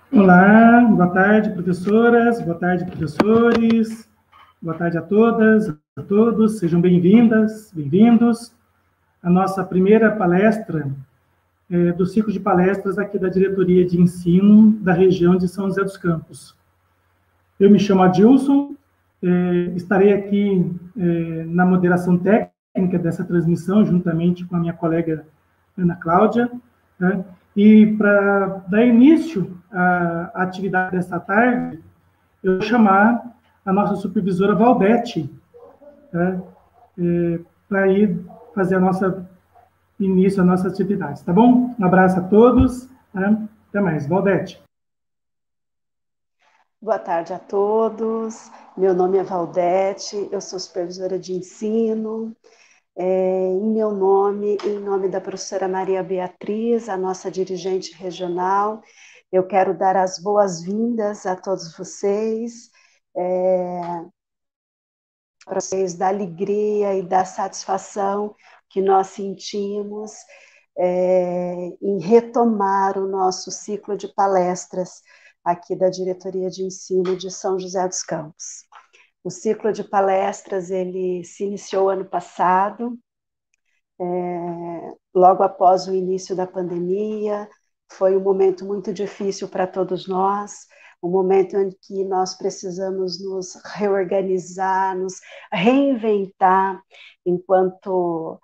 Olá, boa tarde, professoras, boa tarde, professores, boa tarde a todas, a todos, sejam bem-vindas, bem-vindos à nossa primeira palestra do ciclo de palestras aqui da Diretoria de Ensino da região de São José dos Campos. Eu me chamo Adilson, estarei aqui na moderação técnica dessa transmissão, juntamente com a minha colega Ana Cláudia, né? E para dar início à atividade desta tarde, eu vou chamar a nossa supervisora Valdete, né? Para ir fazer início às nossas atividades, tá bom? Um abraço a todos, né? Até mais. Valdete. Boa tarde a todos. Meu nome é Valdete, eu sou supervisora de ensino. Em meu nome, em nome da professora Maria Beatriz, a nossa dirigente regional, eu quero dar as boas-vindas a todos vocês, para vocês da alegria e da satisfação que nós sentimos em retomar o nosso ciclo de palestras aqui da Diretoria de Ensino de São José dos Campos. O ciclo de palestras ele se iniciou ano passado, logo após o início da pandemia. Foi um momento muito difícil para todos nós, um momento em que nós precisamos nos reorganizar, nos reinventar enquanto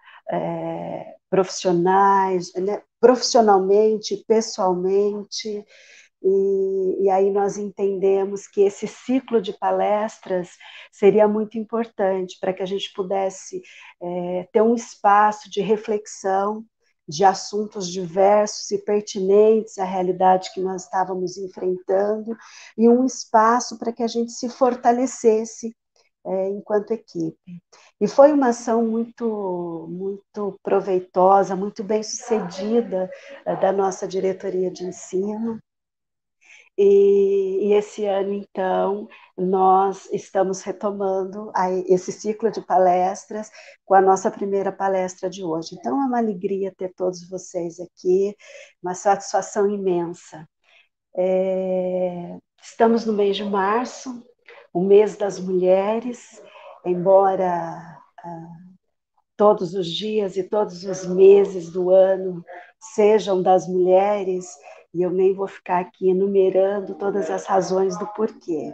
profissionais, né? Profissionalmente, pessoalmente. E aí nós entendemos que esse ciclo de palestras seria muito importante para que a gente pudesse ter um espaço de reflexão de assuntos diversos e pertinentes à realidade que nós estávamos enfrentando, e um espaço para que a gente se fortalecesse enquanto equipe. E foi uma ação muito proveitosa, muito bem sucedida da nossa diretoria de ensino. E esse ano, então, nós estamos retomando esse ciclo de palestras com a nossa primeira palestra de hoje. Então, é uma alegria ter todos vocês aqui, uma satisfação imensa. Estamos no mês de março, o mês das mulheres, embora todos os dias e todos os meses do ano sejam das mulheres, e eu nem vou ficar aqui enumerando todas as razões do porquê.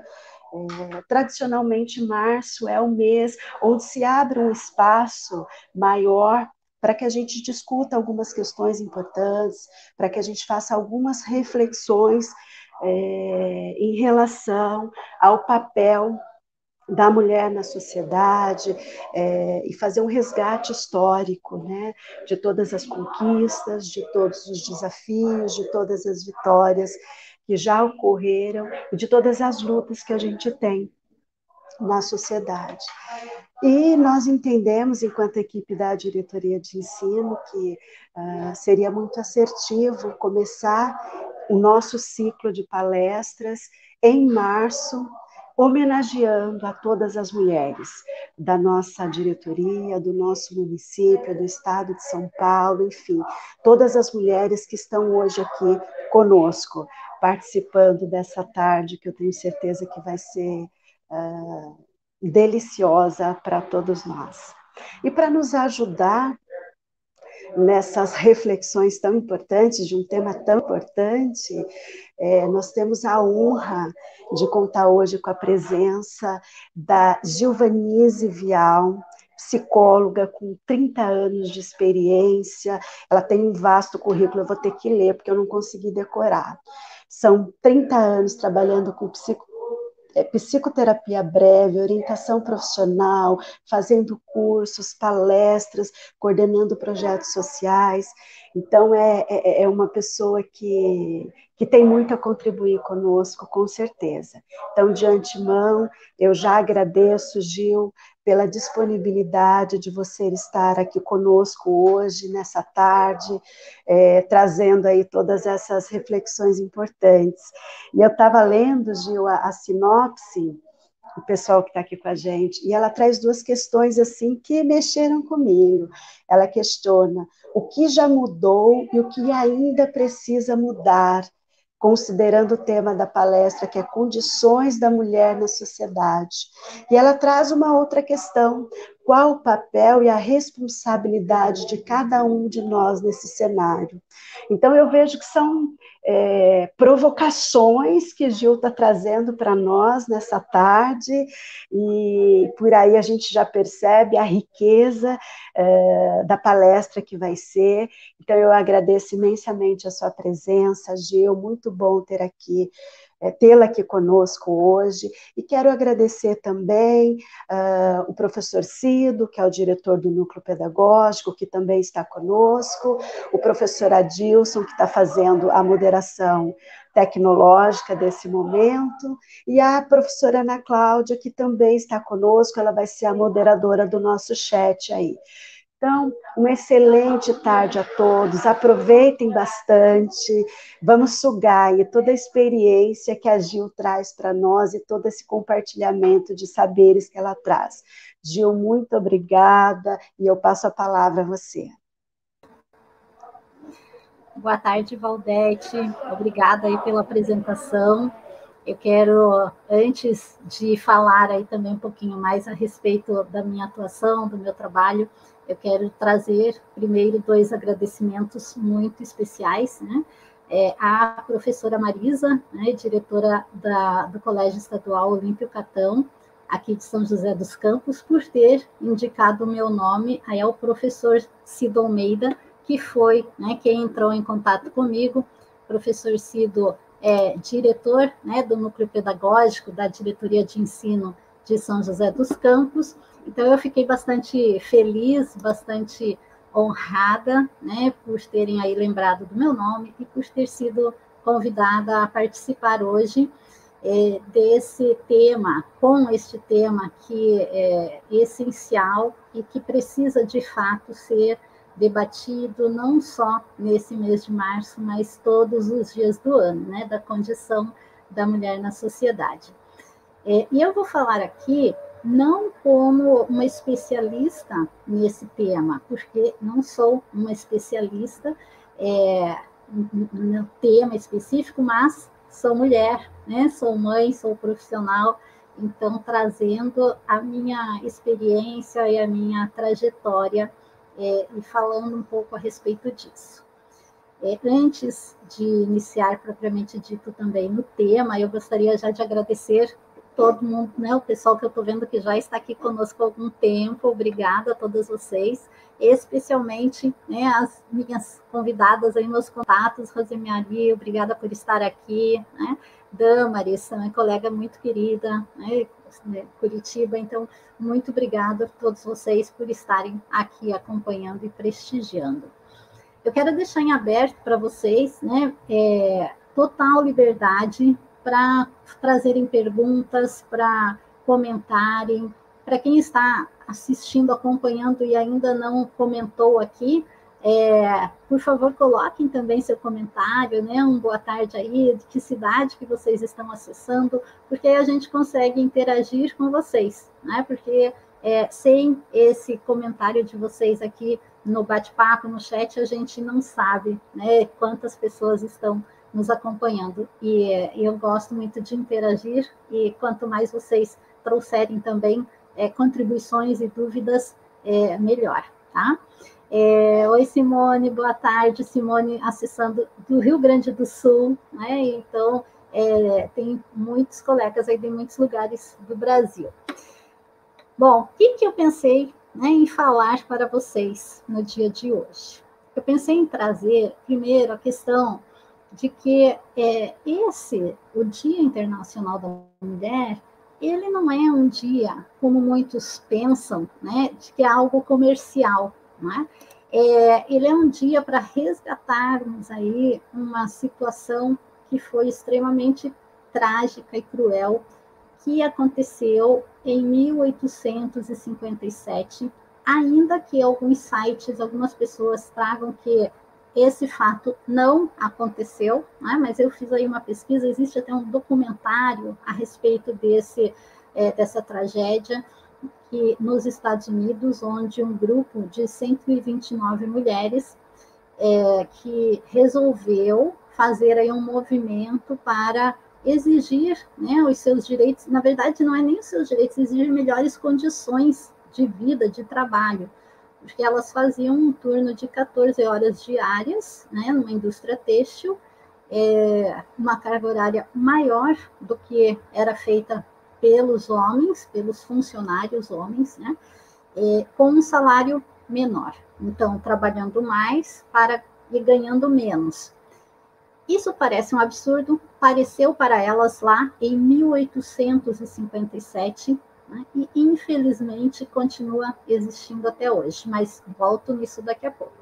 Tradicionalmente, março é o mês onde se abre um espaço maior para que a gente discuta algumas questões importantes, para que a gente faça algumas reflexões em relação ao papel da mulher na sociedade, e fazer um resgate histórico, né, de todas as conquistas, de todos os desafios, de todas as vitórias que já ocorreram e de todas as lutas que a gente tem na sociedade. E nós entendemos, enquanto equipe da diretoria de ensino, que seria muito assertivo começar o nosso ciclo de palestras em março, homenageando a todas as mulheres da nossa diretoria, do nosso município, do estado de São Paulo, enfim, todas as mulheres que estão hoje aqui conosco, participando dessa tarde, que eu tenho certeza que vai ser deliciosa para todos nós. E para nos ajudar nessas reflexões tão importantes, de um tema tão importante, nós temos a honra de contar hoje com a presença da Gilvanise Vial, psicóloga com 30 anos de experiência. Ela tem um vasto currículo, eu vou ter que ler, porque eu não consegui decorar. São 30 anos trabalhando com psicoterapia breve, orientação profissional, fazendo cursos, palestras, coordenando projetos sociais. Então, é uma pessoa que tem muito a contribuir conosco, com certeza. Então, de antemão, eu já agradeço, Gil, pela disponibilidade de você estar aqui conosco hoje, nessa tarde, trazendo aí todas essas reflexões importantes. E eu estava lendo, Gil, a sinopse, o pessoal que está aqui com a gente, e ela traz duas questões assim que mexeram comigo. Ela questiona o que já mudou e o que ainda precisa mudar considerando o tema da palestra, que é Condições da Mulher na Sociedade. E ela traz uma outra questão: qual o papel e a responsabilidade de cada um de nós nesse cenário? Então, eu vejo que são provocações que Gil está trazendo para nós nessa tarde, e por aí a gente já percebe a riqueza da palestra que vai ser. Então, eu agradeço imensamente a sua presença, Gil, muito bom tê-la aqui conosco hoje, e quero agradecer também o professor Cido, que é o diretor do Núcleo Pedagógico, que também está conosco, o professor Adilson, que está fazendo a moderação tecnológica desse momento, e a professora Ana Cláudia, que também está conosco, ela vai ser a moderadora do nosso chat aí. Então, uma excelente tarde a todos, aproveitem bastante, vamos sugar aí toda a experiência que a Gil traz para nós e todo esse compartilhamento de saberes que ela traz. Gil, muito obrigada, e eu passo a palavra a você. Boa tarde, Valdete, obrigada aí pela apresentação. Eu quero, antes de falar aí também um pouquinho mais a respeito da minha atuação, do meu trabalho, eu quero trazer primeiro 2 agradecimentos muito especiais, né? A professora Marisa, né, diretora do Colégio Estadual Olímpio Catão, aqui de São José dos Campos, por ter indicado o meu nome aí ao professor Cido Almeida, que foi, né, quem entrou em contato comigo. O professor Cido é diretor, né, do Núcleo Pedagógico da Diretoria de Ensino de São José dos Campos. Então, eu fiquei bastante feliz, bastante honrada, né, por terem aí lembrado do meu nome e por ter sido convidada a participar hoje desse tema, com este tema que é essencial e que precisa, de fato, ser debatido não só nesse mês de março, mas todos os dias do ano, né, da condição da mulher na sociedade. E eu vou falar aqui não como uma especialista nesse tema, porque não sou uma especialista no tema específico, mas sou mulher, né? Sou mãe, sou profissional, então trazendo a minha experiência e a minha trajetória e falando um pouco a respeito disso. Antes de iniciar propriamente dito também no tema, eu gostaria já de agradecer todo mundo, né, o pessoal que eu estou vendo que já está aqui conosco há algum tempo. Obrigada a todas vocês, especialmente, né, as minhas convidadas aí, meus contatos, Rosemaria, obrigada por estar aqui, né, Damaris, minha colega muito querida, né, Curitiba, então, muito obrigada a todos vocês por estarem aqui acompanhando e prestigiando. Eu quero deixar em aberto para vocês, né, total liberdade para trazerem perguntas, para comentarem. Para quem está assistindo, acompanhando e ainda não comentou aqui, por favor, coloquem também seu comentário, né? Um boa tarde aí, de que cidade que vocês estão acessando, porque aí a gente consegue interagir com vocês, né? Porque sem esse comentário de vocês aqui no bate-papo, no chat, a gente não sabe, né, quantas pessoas estão nos acompanhando. E eu gosto muito de interagir, e quanto mais vocês trouxerem também contribuições e dúvidas, melhor, tá? Oi, Simone, boa tarde. Simone acessando do Rio Grande do Sul, né? Então, tem muitos colegas aí de muitos lugares do Brasil. Bom, o que eu pensei, né, em falar para vocês no dia de hoje? Eu pensei em trazer, primeiro, a questão de que o Dia Internacional da Mulher, ele não é um dia, como muitos pensam, né, de que é algo comercial, né? Ele é um dia para resgatarmos aí uma situação que foi extremamente trágica e cruel, que aconteceu em 1857, ainda que alguns sites, algumas pessoas tragam que esse fato não aconteceu, né? Mas eu fiz aí uma pesquisa, existe até um documentário a respeito dessa tragédia, que nos Estados Unidos, onde um grupo de 129 mulheres que resolveu fazer aí um movimento para exigir, né, os seus direitos. Na verdade, não é nem os seus direitos, exigir melhores condições de vida, de trabalho, porque elas faziam um turno de 14 horas diárias, né, numa indústria têxtil, uma carga horária maior do que era feita pelos homens, pelos funcionários homens, né, com um salário menor. Então, trabalhando mais e ganhando menos. Isso parece um absurdo, pareceu para elas lá em 1857, né, e infelizmente continua existindo até hoje, mas volto nisso daqui a pouco.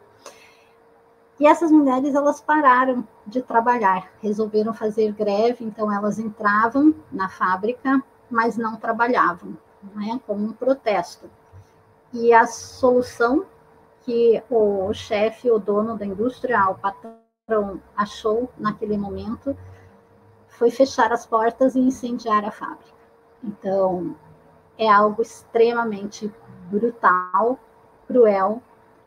E essas mulheres, elas pararam de trabalhar, resolveram fazer greve, então elas entravam na fábrica, mas não trabalhavam, né, como um protesto. E a solução que o chefe, o dono da indústria, o patrão, achou naquele momento foi fechar as portas e incendiar a fábrica. Então, é algo extremamente brutal, cruel,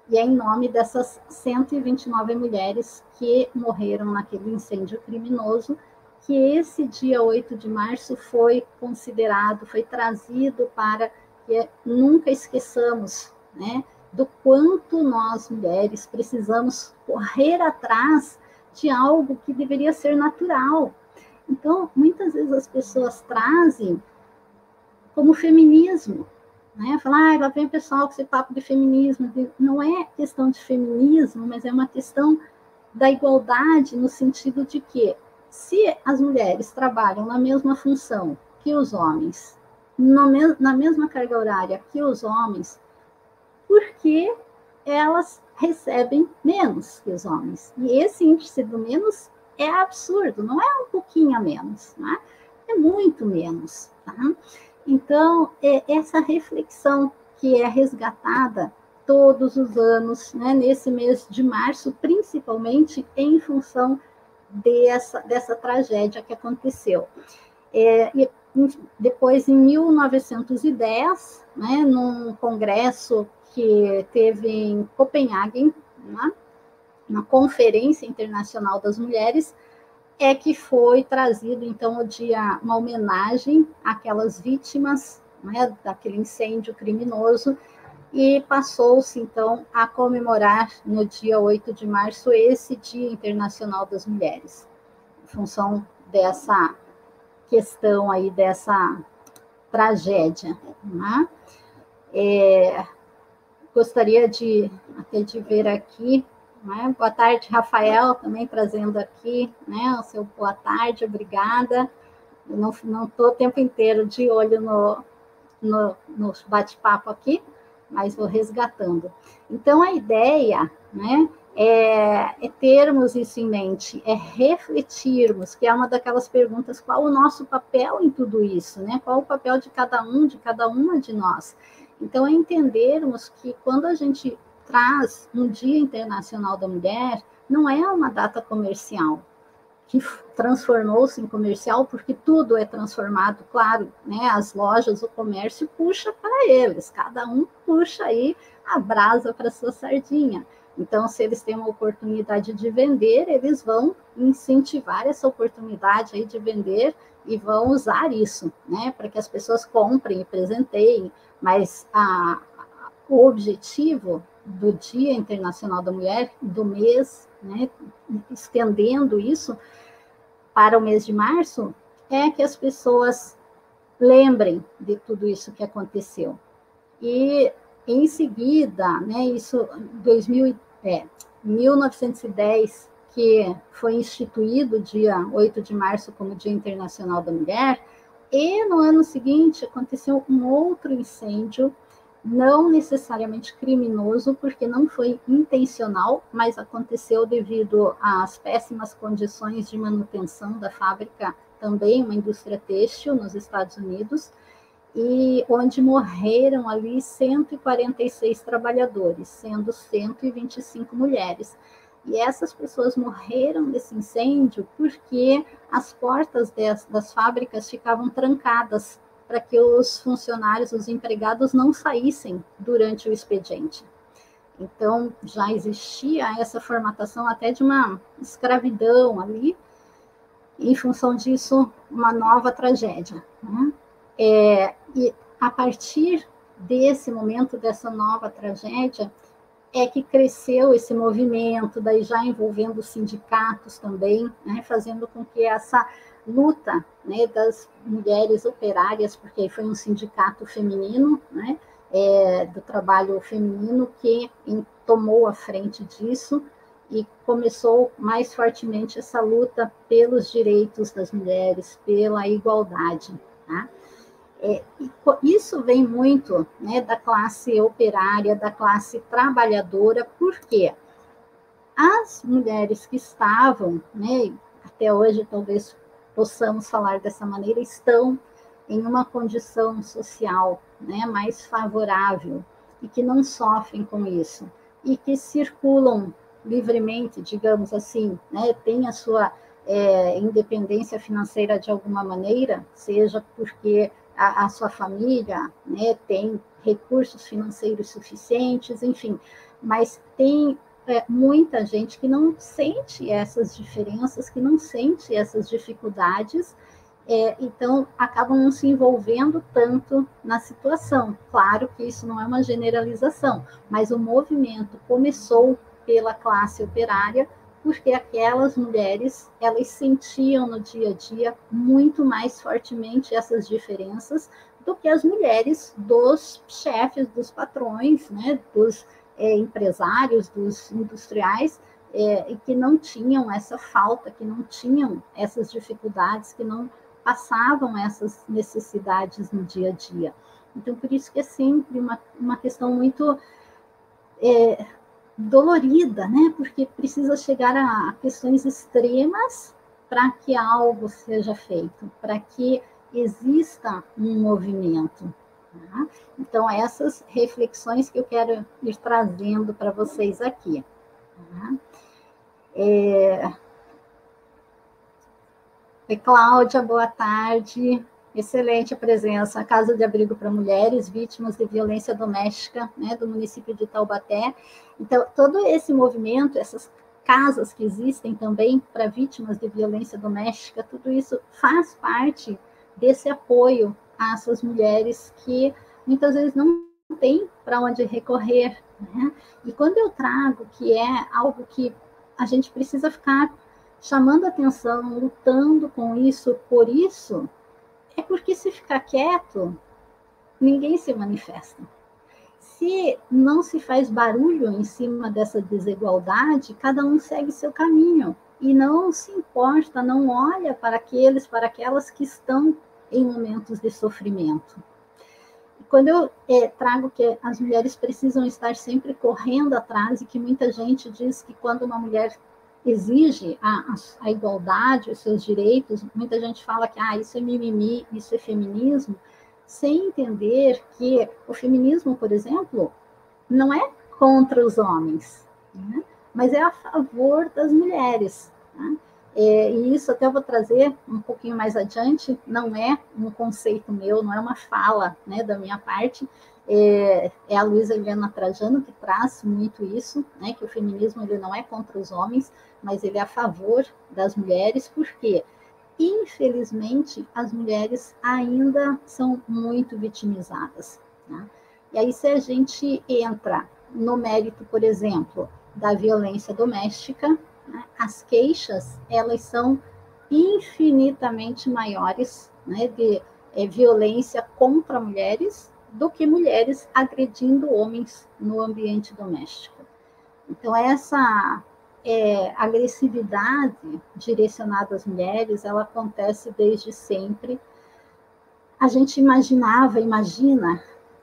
e é em nome dessas 129 mulheres que morreram naquele incêndio criminoso que esse dia 8 de março foi considerado, foi trazido para que nunca esqueçamos, né, do quanto nós, mulheres, precisamos correr atrás de algo que deveria ser natural. Então, muitas vezes as pessoas trazem como feminismo, né? Falar, lá vem o pessoal com esse papo de feminismo. Não é questão de feminismo, mas é uma questão da igualdade, no sentido de que, se as mulheres trabalham na mesma função que os homens, na mesma carga horária que os homens, por que elas recebem menos que os homens? E esse índice do menos é absurdo, não é um pouquinho a menos, né? É muito menos, tá? Então, essa reflexão que é resgatada todos os anos, né, nesse mês de março, principalmente em função dessa tragédia que aconteceu. E depois, em 1910, né, num congresso que teve em Copenhague, né, na Conferência Internacional das Mulheres, é que foi trazido, então, uma homenagem àquelas vítimas, né, daquele incêndio criminoso, e passou-se, então, a comemorar no dia 8 de março esse Dia Internacional das Mulheres, em função dessa questão aí, dessa tragédia, né? Gostaria até de ver aqui, né? Boa tarde, Rafael, também trazendo aqui, né, o seu boa tarde, obrigada. Eu não estou o tempo inteiro de olho no bate-papo aqui, mas vou resgatando. Então, a ideia, né, é termos isso em mente, é refletirmos, que é uma daquelas perguntas, qual o nosso papel em tudo isso, né? Qual o papel de cada uma de nós? Então, é entendermos que quando a gente traz um Dia Internacional da Mulher, não é uma data comercial, que transformou-se em comercial, porque tudo é transformado, claro, né? As lojas, o comércio puxa para eles, cada um puxa aí a brasa para sua sardinha. Então, se eles têm uma oportunidade de vender, eles vão incentivar essa oportunidade aí de vender e vão usar isso, né? Para que as pessoas comprem e presenteiem, mas o objetivo do Dia Internacional da Mulher, do mês, né, estendendo isso para o mês de março, é que as pessoas lembrem de tudo isso que aconteceu. E, em seguida, né, 1910, que foi instituído o dia 8 de março como Dia Internacional da Mulher, e no ano seguinte aconteceu um outro incêndio, não necessariamente criminoso, porque não foi intencional, mas aconteceu devido às péssimas condições de manutenção da fábrica, também uma indústria têxtil nos Estados Unidos, e onde morreram ali 146 trabalhadores, sendo 125 mulheres. E essas pessoas morreram nesse incêndio porque as portas das fábricas ficavam trancadas para que os funcionários, os empregados, não saíssem durante o expediente. Então, já existia essa formatação até de uma escravidão ali, e, em função disso, uma nova tragédia. Né? E a partir desse momento, dessa nova tragédia, é que cresceu esse movimento, daí já envolvendo os sindicatos também, né, fazendo com que essa luta, né, das mulheres operárias, porque foi um sindicato feminino, né, do trabalho feminino, que tomou a frente disso e começou mais fortemente essa luta pelos direitos das mulheres, pela igualdade. Tá? Isso vem muito, né, da classe operária, da classe trabalhadora, porque as mulheres que estavam, né, até hoje talvez possamos falar dessa maneira, estão em uma condição social, né, mais favorável e que não sofrem com isso e que circulam livremente, digamos assim, né, têm a sua independência financeira de alguma maneira, seja porque a sua família, né, tem recursos financeiros suficientes, enfim, mas tem muita gente que não sente essas diferenças, que não sente essas dificuldades, então acabam não se envolvendo tanto na situação. Claro que isso não é uma generalização, mas o movimento começou pela classe operária, porque aquelas mulheres, elas sentiam no dia a dia muito mais fortemente essas diferenças do que as mulheres dos chefes, dos patrões, né, dos empresários, dos industriais, e que não tinham essa falta, que não tinham essas dificuldades, que não passavam essas necessidades no dia a dia. Então, por isso que é sempre uma questão muito dolorida, né? Porque precisa chegar a questões extremas para que algo seja feito, para que exista um movimento. Tá? Então, essas reflexões que eu quero ir trazendo para vocês aqui. Tá? Cláudia, boa tarde. Excelente a presença. A Casa de Abrigo para Mulheres Vítimas de Violência Doméstica, né, do município de Taubaté. Então, todo esse movimento, essas casas que existem também para vítimas de violência doméstica, tudo isso faz parte desse apoio a essas mulheres que muitas vezes não têm para onde recorrer. Né? E quando eu trago que é algo que a gente precisa ficar chamando atenção, lutando com isso, por isso, é porque se ficar quieto, ninguém se manifesta. Se não se faz barulho em cima dessa desigualdade, cada um segue seu caminho e não se importa, não olha para aqueles, para aquelas que estão em momentos de sofrimento. Quando eu trago que as mulheres precisam estar sempre correndo atrás e que muita gente diz que quando uma mulher exige a igualdade, os seus direitos, muita gente fala que isso é mimimi, isso é feminismo, sem entender que o feminismo, por exemplo, não é contra os homens, né? Mas é a favor das mulheres. Né? E isso até eu vou trazer um pouquinho mais adiante, não é um conceito meu, não é uma fala, né, da minha parte, é a Luísa Helena Trajano que traz muito isso, né, que o feminismo ele não é contra os homens, mas ele é a favor das mulheres, porque, infelizmente, as mulheres ainda são muito vitimizadas. Né? E aí, se a gente entra no mérito, por exemplo, da violência doméstica, né, as queixas, elas são infinitamente maiores, né, de violência contra mulheres do que mulheres agredindo homens no ambiente doméstico. Então, essa agressividade direcionada às mulheres, ela acontece desde sempre. A gente imagina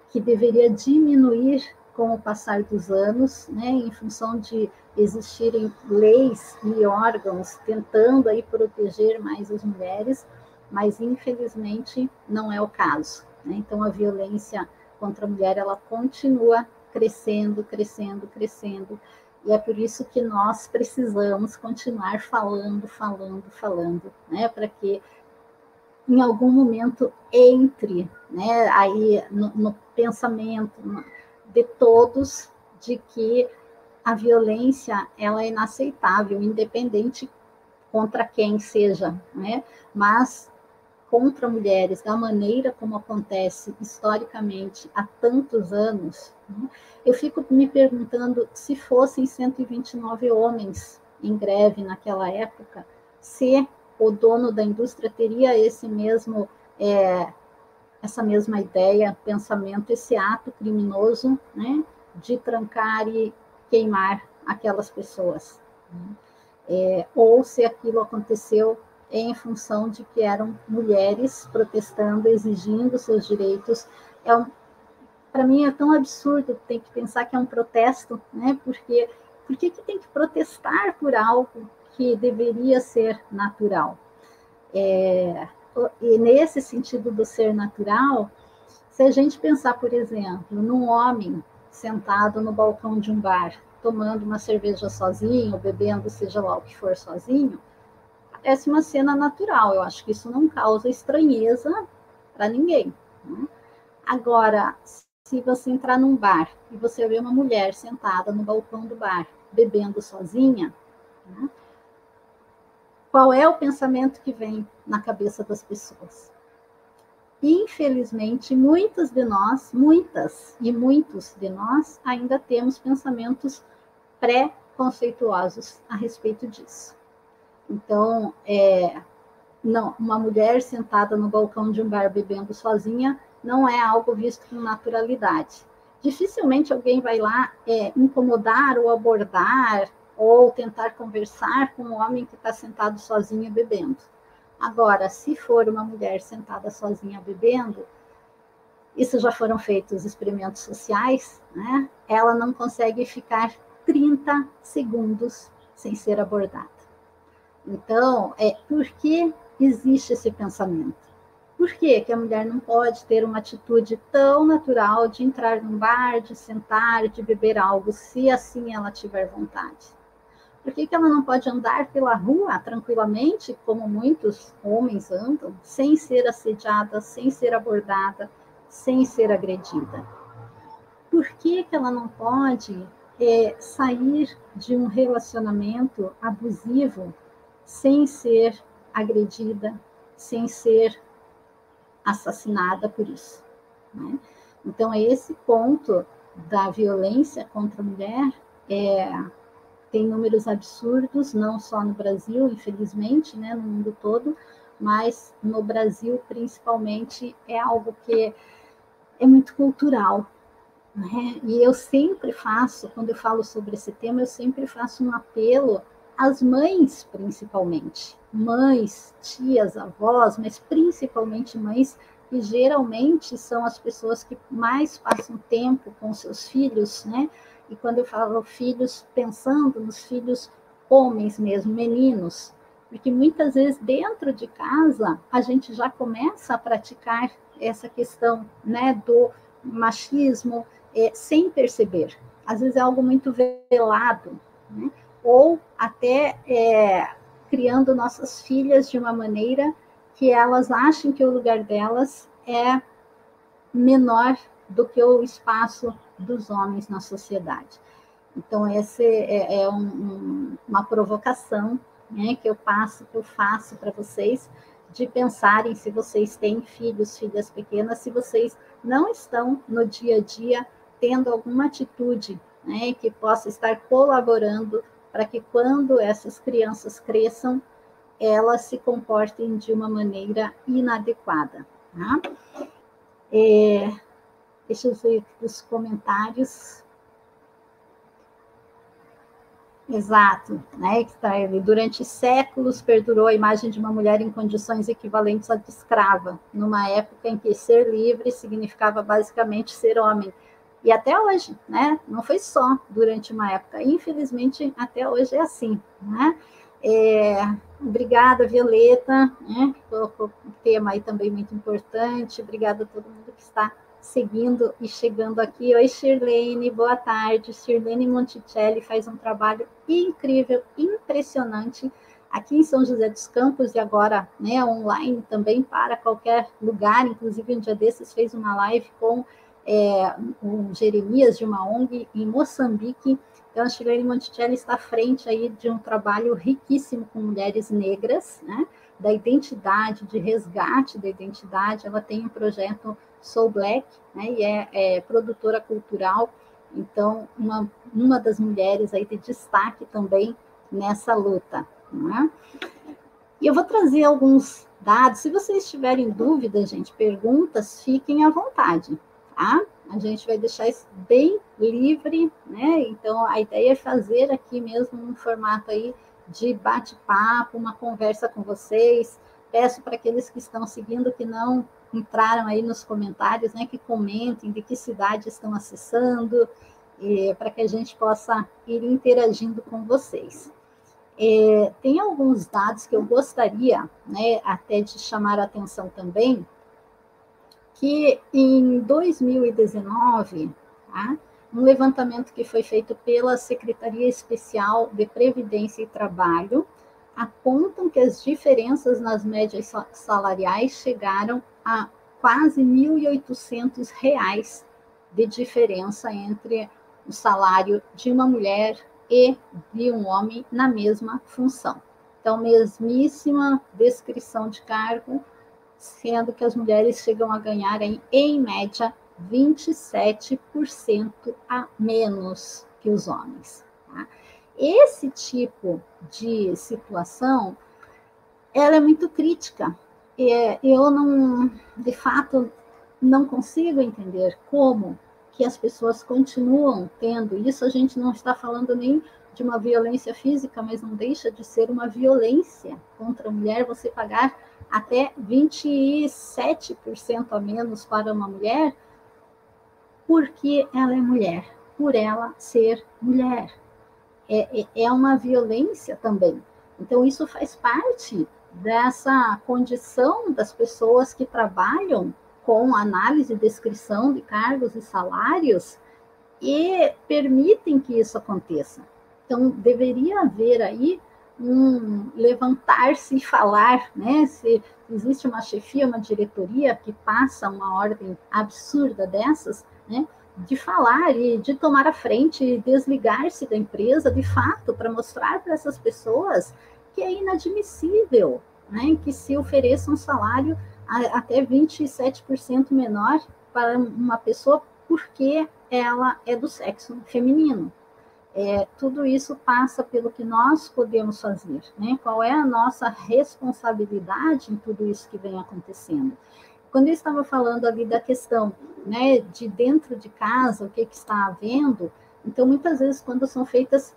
que deveria diminuir com o passar dos anos, né, em função de existirem leis e órgãos tentando aí proteger mais as mulheres, mas infelizmente não é o caso. Né? Então a violência contra a mulher ela continua crescendo, crescendo, crescendo, e é por isso que nós precisamos continuar falando, né, para que em algum momento entre, né, aí no pensamento de todos, de que a violência ela é inaceitável, independente contra quem seja, né? Mas contra mulheres, da maneira como acontece historicamente há tantos anos, né? Eu fico me perguntando se fossem 129 homens em greve naquela época, se o dono da indústria teria essa mesma ideia, pensamento, esse ato criminoso, né, de trancar e queimar aquelas pessoas, né? Ou se aquilo aconteceu em função de que eram mulheres protestando, exigindo seus direitos. Para mim é tão absurdo, tem que pensar que é um protesto, né? Porque por que tem que protestar por algo que deveria ser natural? E nesse sentido do ser natural, se a gente pensar, por exemplo, num homem sentado no balcão de um bar, tomando uma cerveja sozinho, bebendo seja lá o que for sozinho, parece uma cena natural. Eu acho que isso não causa estranheza para ninguém, né? Agora, se você entrar num bar e você vê uma mulher sentada no balcão do bar, bebendo sozinha, né, qual é o pensamento que vem na cabeça das pessoas? Infelizmente, muitas e muitos de nós ainda temos pensamentos pré-conceituosos a respeito disso. Então, não, uma mulher sentada no balcão de um bar bebendo sozinha não é algo visto com naturalidade. Dificilmente alguém vai lá incomodar ou abordar ou tentar conversar com um homem que está sentado sozinho bebendo. Agora, se for uma mulher sentada sozinha bebendo, isso já foram feitos experimentos sociais, né? Ela não consegue ficar 30 segundos sem ser abordada. Então, por que existe esse pensamento? Por que a mulher não pode ter uma atitude tão natural de entrar num bar, de sentar, de beber algo, se assim ela tiver vontade? Por que ela não pode andar pela rua tranquilamente, como muitos homens andam, sem ser assediada, sem ser abordada, sem ser agredida? Por que ela não pode sair de um relacionamento abusivo sem ser agredida, sem ser assassinada por isso, né? Então, esse ponto da violência contra a mulher tem números absurdos, não só no Brasil, infelizmente, né, no mundo todo, mas no Brasil, principalmente, é algo que é muito cultural, né? E eu sempre faço, quando eu falo sobre esse tema, eu sempre faço um apelo às mães, principalmente. Mães, tias, avós, mas principalmente mães, que geralmente são as pessoas que mais passam tempo com seus filhos, né? E quando eu falo filhos, pensando nos filhos homens mesmo, meninos, porque muitas vezes dentro de casa a gente já começa a praticar essa questão, né, do machismo, sem perceber. Às vezes é algo muito velado, né? Ou até criando nossas filhas de uma maneira que elas achem que o lugar delas é menor do que o espaço dos homens na sociedade. Então, essa é uma provocação, né, que eu faço para vocês, de pensarem, se vocês têm filhos, filhas pequenas, se vocês não estão no dia a dia tendo alguma atitude, né, que possa estar colaborando para que quando essas crianças cresçam, elas se comportem de uma maneira inadequada, tá? Deixa eu ver aqui os comentários. Exato, né? Durante séculos perdurou a imagem de uma mulher em condições equivalentes à de escrava, numa época em que ser livre significava basicamente ser homem. E até hoje, né? Não foi só durante uma época, infelizmente até hoje é assim, né? Obrigada, Violeta, né? O tema aí também muito importante. Obrigada a todo mundo que está seguindo e chegando aqui. Oi, Shirlene, boa tarde. Shirlene Monticelli faz um trabalho incrível, impressionante, aqui em São José dos Campos e agora, né, online também para qualquer lugar. Inclusive, um dia desses fez uma live com o Jeremias, de uma ONG em Moçambique. Então, a Shirley Monticelli está à frente aí de um trabalho riquíssimo com mulheres negras, né? Da identidade, de resgate da identidade. Ela tem um projeto Soul Black, né? E é produtora cultural. Então, uma das mulheres aí de destaque também nessa luta, né? E eu vou trazer alguns dados. Se vocês tiverem dúvidas, gente, perguntas, fiquem à vontade, tá? A gente vai deixar isso bem livre, né? Então, a ideia é fazer aqui mesmo um formato aí de bate-papo, uma conversa com vocês. Peço para aqueles que estão seguindo, que não entraram aí nos comentários, né, que comentem de que cidade estão acessando, para que a gente possa ir interagindo com vocês. Tem alguns dados que eu gostaria, né, até de chamar a atenção também, que em 2019, tá, um levantamento que foi feito pela Secretaria Especial de Previdência e Trabalho apontam que as diferenças nas médias salariais chegaram a quase R$ 1.800 de diferença entre o salário de uma mulher e de um homem na mesma função. Então, mesmíssima descrição de cargo, sendo que as mulheres chegam a ganhar, em média, 27% a menos que os homens. Tá? Esse tipo de situação, ela é muito crítica. Eu não, de fato, não consigo entender como que as pessoas continuam tendo isso. A gente não está falando nem de uma violência física, mas não deixa de ser uma violência contra a mulher, você pagar até 27% a menos para uma mulher, porque ela é mulher, por ela ser mulher. É uma violência também. Então, isso faz parte dessa condição das pessoas que trabalham com análise e descrição de cargos e salários e permitem que isso aconteça. Então, deveria haver aí um levantar-se e falar, né? Se existe uma chefia, uma diretoria que passa uma ordem absurda dessas, né? De falar e de tomar a frente e desligar-se da empresa, de fato, para mostrar para essas pessoas que é inadmissível, né? Que se ofereça um salário até 27% menor para uma pessoa porque ela é do sexo feminino. Tudo isso passa pelo que nós podemos fazer, né? Qual é a nossa responsabilidade em tudo isso que vem acontecendo? Quando eu estava falando ali da questão, né, de dentro de casa, o que está havendo, então muitas vezes quando são feitas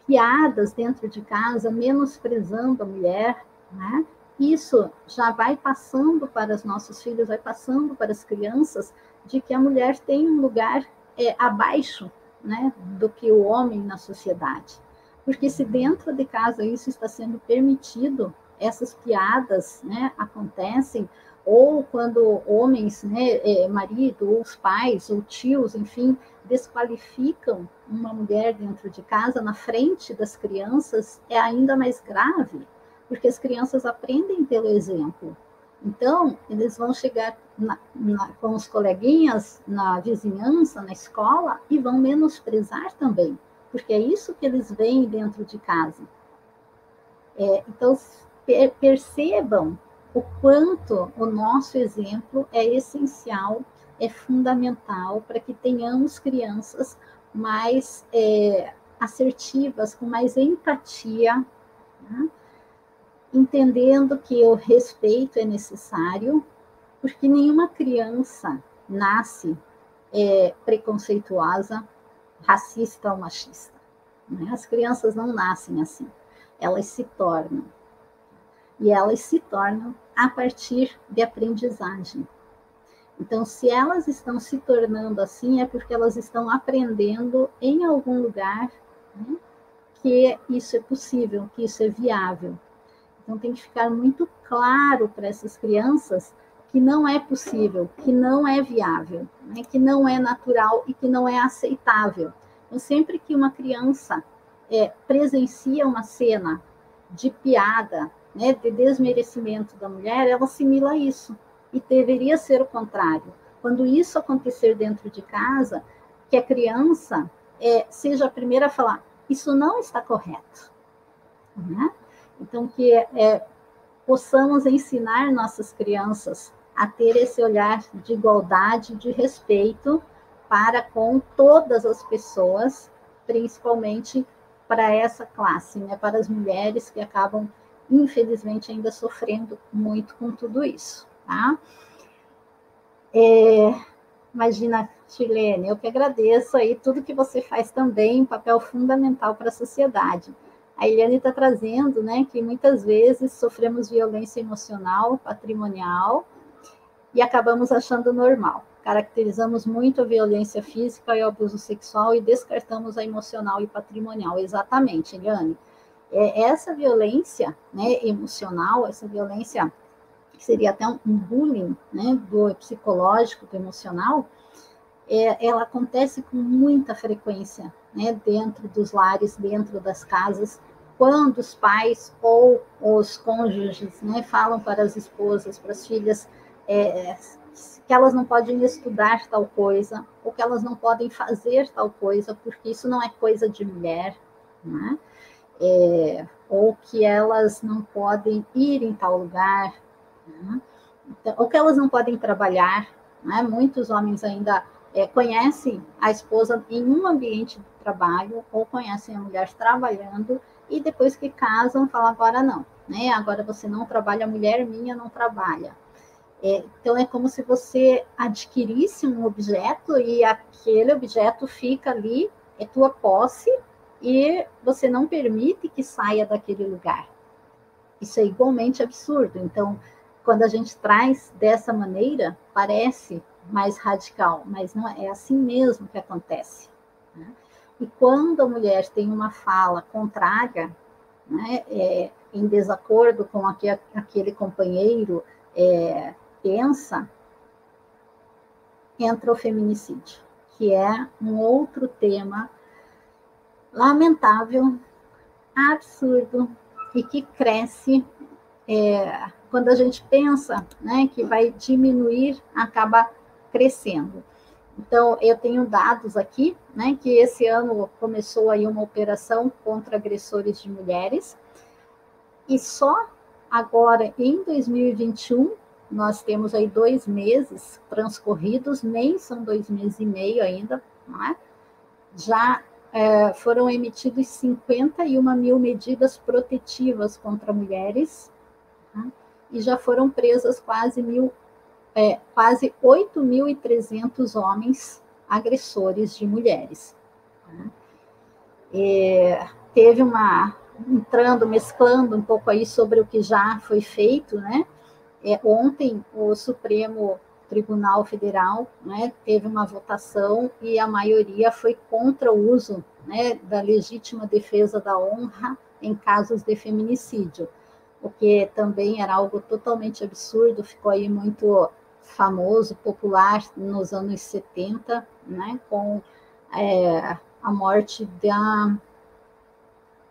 piadas dentro de casa, menosprezando a mulher, né, isso já vai passando para os nossos filhos, vai passando para as crianças, de que a mulher tem um lugar abaixo, né, do que o homem na sociedade. Porque se dentro de casa isso está sendo permitido, essas piadas, né, acontecem, ou quando homens, né, marido, ou os pais, ou tios, enfim, desqualificam uma mulher dentro de casa, na frente das crianças, é ainda mais grave, porque as crianças aprendem pelo exemplo. Então, eles vão chegar com os coleguinhas na vizinhança, na escola, e vão menosprezar também, porque é isso que eles veem dentro de casa. Então, percebam o quanto o nosso exemplo é essencial, é fundamental para que tenhamos crianças mais assertivas, com mais empatia, né? Entendendo que o respeito é necessário, porque nenhuma criança nasce preconceituosa, racista ou machista. Né? As crianças não nascem assim, elas se tornam. E elas se tornam a partir de aprendizagem. Então, se elas estão se tornando assim, é porque elas estão aprendendo em algum lugar, né, que isso é possível, que isso é viável. Então, tem que ficar muito claro para essas crianças que não é possível, que não é viável, né, que não é natural e que não é aceitável. Então, sempre que uma criança presencia uma cena de piada, né, de desmerecimento da mulher, ela assimila isso. E deveria ser o contrário. quando isso acontecer dentro de casa, que a criança seja a primeira a falar, isso não está correto. Né? Então, que possamos ensinar nossas crianças a ter esse olhar de igualdade, de respeito para com todas as pessoas, principalmente para essa classe, né? Para as mulheres que acabam, infelizmente, ainda sofrendo muito com tudo isso. Tá? Imagina, Chilene, eu que agradeço aí tudo que você faz também, um papel fundamental para a sociedade. A Eliane está trazendo, né, que muitas vezes sofremos violência emocional, patrimonial, e acabamos achando normal. Caracterizamos muito a violência física e o abuso sexual e descartamos a emocional e patrimonial. Exatamente, Eliane. Essa violência, né, emocional, essa violência que seria até um bullying, né, do psicológico, do emocional, ela acontece com muita frequência, né, dentro dos lares, dentro das casas, quando os pais ou os cônjuges, né, falam para as esposas, para as filhas, que elas não podem estudar tal coisa, ou que elas não podem fazer tal coisa, porque isso não é coisa de mulher, né? Ou que elas não podem ir em tal lugar, né? Então, ou que elas não podem trabalhar, né? Muitos homens ainda conhecem a esposa em um ambiente de trabalho, ou conhecem a mulher trabalhando, e depois que casam, falam, agora não, né? Agora você não trabalha, a mulher minha não trabalha. Então, é como se você adquirisse um objeto e aquele objeto fica ali, é tua posse, e você não permite que saia daquele lugar. Isso é igualmente absurdo. Então, quando a gente traz dessa maneira, parece mais radical, mas não é assim mesmo que acontece. Né? E quando a mulher tem uma fala contrária, né, em desacordo com aquele companheiro pensa, entra o feminicídio, que é um outro tema lamentável, absurdo, e que cresce quando a gente pensa, né, que vai diminuir, acaba crescendo. Então, eu tenho dados aqui, né, que esse ano começou aí uma operação contra agressores de mulheres, e só agora, em 2021, nós temos aí 2 meses transcorridos, nem são 2 meses e meio ainda, né? Já foram emitidas 51 mil medidas protetivas contra mulheres, né? E já foram presas quase 8.300 homens agressores de mulheres. Né? Teve mesclando um pouco aí sobre o que já foi feito, né? Ontem, o Supremo Tribunal Federal, né, teve uma votação e a maioria foi contra o uso, né, da legítima defesa da honra em casos de feminicídio, o que também era algo totalmente absurdo, ficou aí muito famoso, popular nos anos 70, né, com a morte da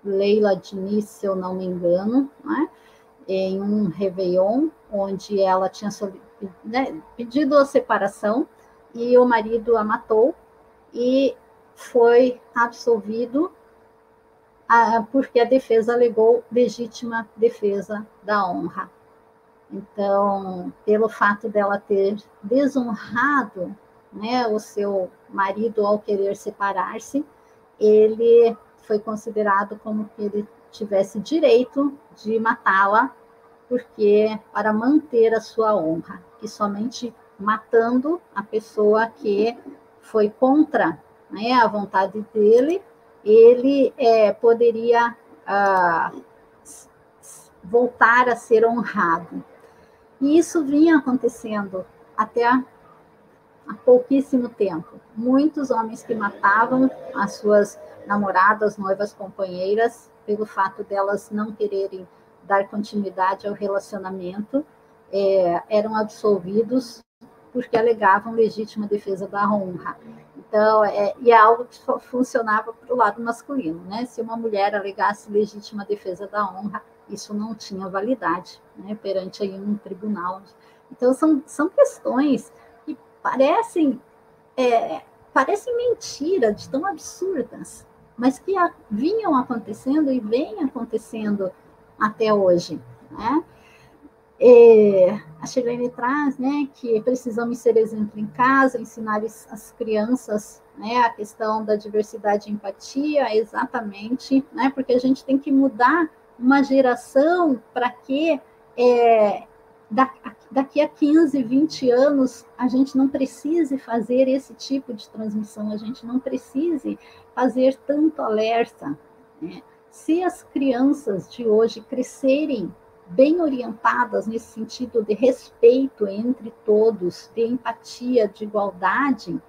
Leila Diniz, se eu não me engano, né, em um Réveillon, onde ela tinha pedido a separação e o marido a matou e foi absolvido porque a defesa alegou legítima defesa da honra. Então, pelo fato dela ter desonrado, né, o seu marido ao querer separar-se, ele foi considerado como que ele tivesse direito de matá-la, porque para manter a sua honra, que somente matando a pessoa que foi contra, né, a vontade dele, ele poderia voltar a ser honrado. E isso vinha acontecendo até há pouquíssimo tempo. Muitos homens que matavam as suas namoradas, noivas, companheiras, pelo fato delas não quererem dar continuidade ao relacionamento, eram absolvidos porque alegavam legítima defesa da honra. Então, e é algo que funcionava para o lado masculino, né? Se uma mulher alegasse legítima defesa da honra, isso não tinha validade, né, perante aí um tribunal. Então, são questões que parecem mentira, de tão absurdas, mas que vinham acontecendo e vêm acontecendo até hoje, né? A Shirlene traz, né, que precisamos ser exemplo em casa, ensinar as crianças, né, a questão da diversidade e empatia, exatamente, né, porque a gente tem que mudar uma geração para que daqui a 15, 20 anos a gente não precise fazer esse tipo de transmissão, a gente não precise fazer tanto alerta, né? Se as crianças de hoje crescerem bem orientadas nesse sentido de respeito entre todos, de empatia, de igualdade,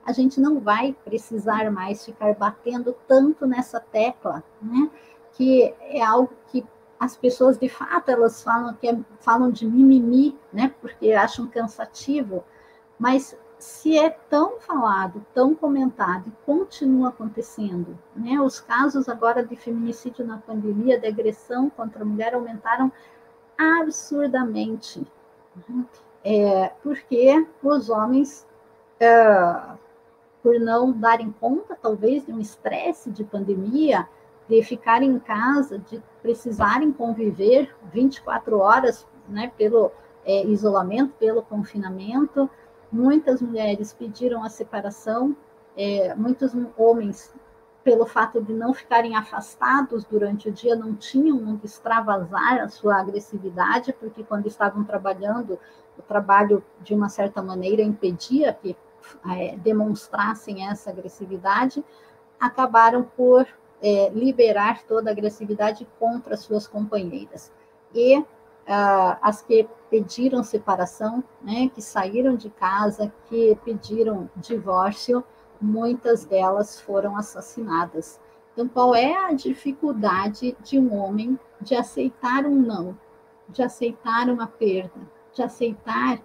a gente não vai precisar mais ficar batendo tanto nessa tecla, né? Que é algo que as pessoas, de fato, elas falam de mimimi, né? Porque acham cansativo, mas se é tão falado, tão comentado e continua acontecendo, né? Os casos agora de feminicídio na pandemia, de agressão contra a mulher, aumentaram absurdamente, porque os homens, por não darem conta, talvez, de um estresse de pandemia, de ficarem em casa, de precisarem conviver 24 horas, né, pelo isolamento, pelo confinamento, muitas mulheres pediram a separação, muitos homens, pelo fato de não ficarem afastados durante o dia, não tinham onde extravasar a sua agressividade, porque quando estavam trabalhando, o trabalho, de uma certa maneira, impedia que demonstrassem essa agressividade, acabaram por liberar toda a agressividade contra suas companheiras. E as que pediram separação, né, que saíram de casa, que pediram divórcio, muitas delas foram assassinadas. Então, qual é a dificuldade de um homem de aceitar um não, de aceitar uma perda, de aceitar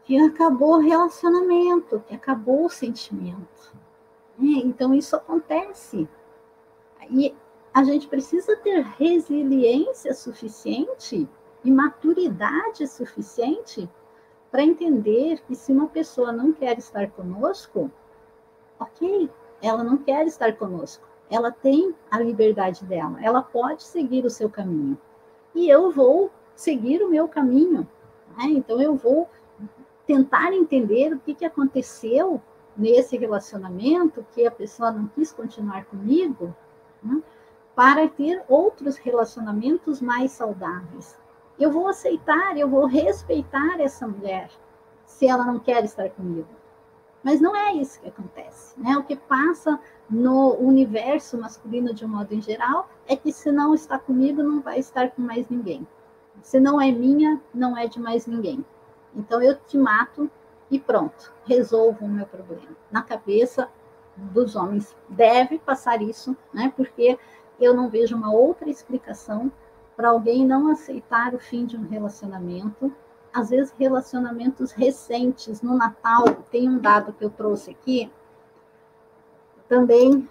que acabou o relacionamento, que acabou o sentimento? Então, isso acontece. E a gente precisa ter resiliência suficiente e maturidade suficiente para entender que se uma pessoa não quer estar conosco, ok, ela não quer estar conosco. Ela tem a liberdade dela, ela pode seguir o seu caminho. E eu vou seguir o meu caminho. Né? Então, eu vou tentar entender o que aconteceu nesse relacionamento, que a pessoa não quis continuar comigo, né? Para ter outros relacionamentos mais saudáveis. Eu vou aceitar, eu vou respeitar essa mulher, se ela não quer estar comigo. Mas não é isso que acontece, né? O que passa no universo masculino, de um modo em geral, é que se não está comigo, não vai estar com mais ninguém. Se não é minha, não é de mais ninguém. Então eu te mato e pronto, resolvo o meu problema. Na cabeça dos homens deve passar isso, né? Porque eu não vejo uma outra explicação para alguém não aceitar o fim de um relacionamento. Às vezes, relacionamentos recentes, no Natal, tem um dado que eu trouxe aqui, também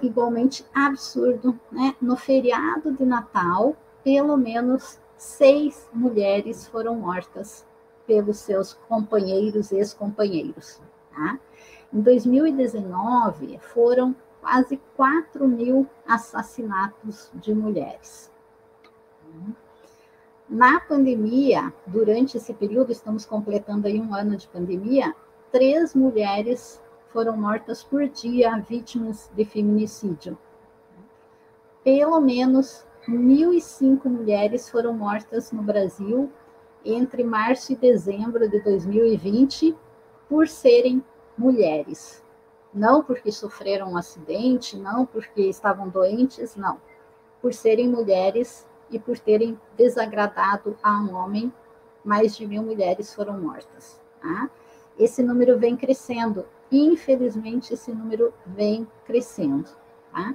igualmente absurdo, né? No feriado de Natal, pelo menos 6 mulheres foram mortas pelos seus companheiros e ex-companheiros. Tá? Em 2019, foram quase 4.000 assassinatos de mulheres. Na pandemia, durante esse período, estamos completando aí 1 ano de pandemia, 3 mulheres foram mortas por dia, vítimas de feminicídio. Pelo menos 1.005 mulheres foram mortas no Brasil entre março e dezembro de 2020 por serem mulheres. Não porque sofreram um acidente, não porque estavam doentes, não. Por serem mulheres e por terem desagradado a um homem, mais de 1.000 mulheres foram mortas. Tá? Esse número vem crescendo. Infelizmente, esse número vem crescendo. Tá?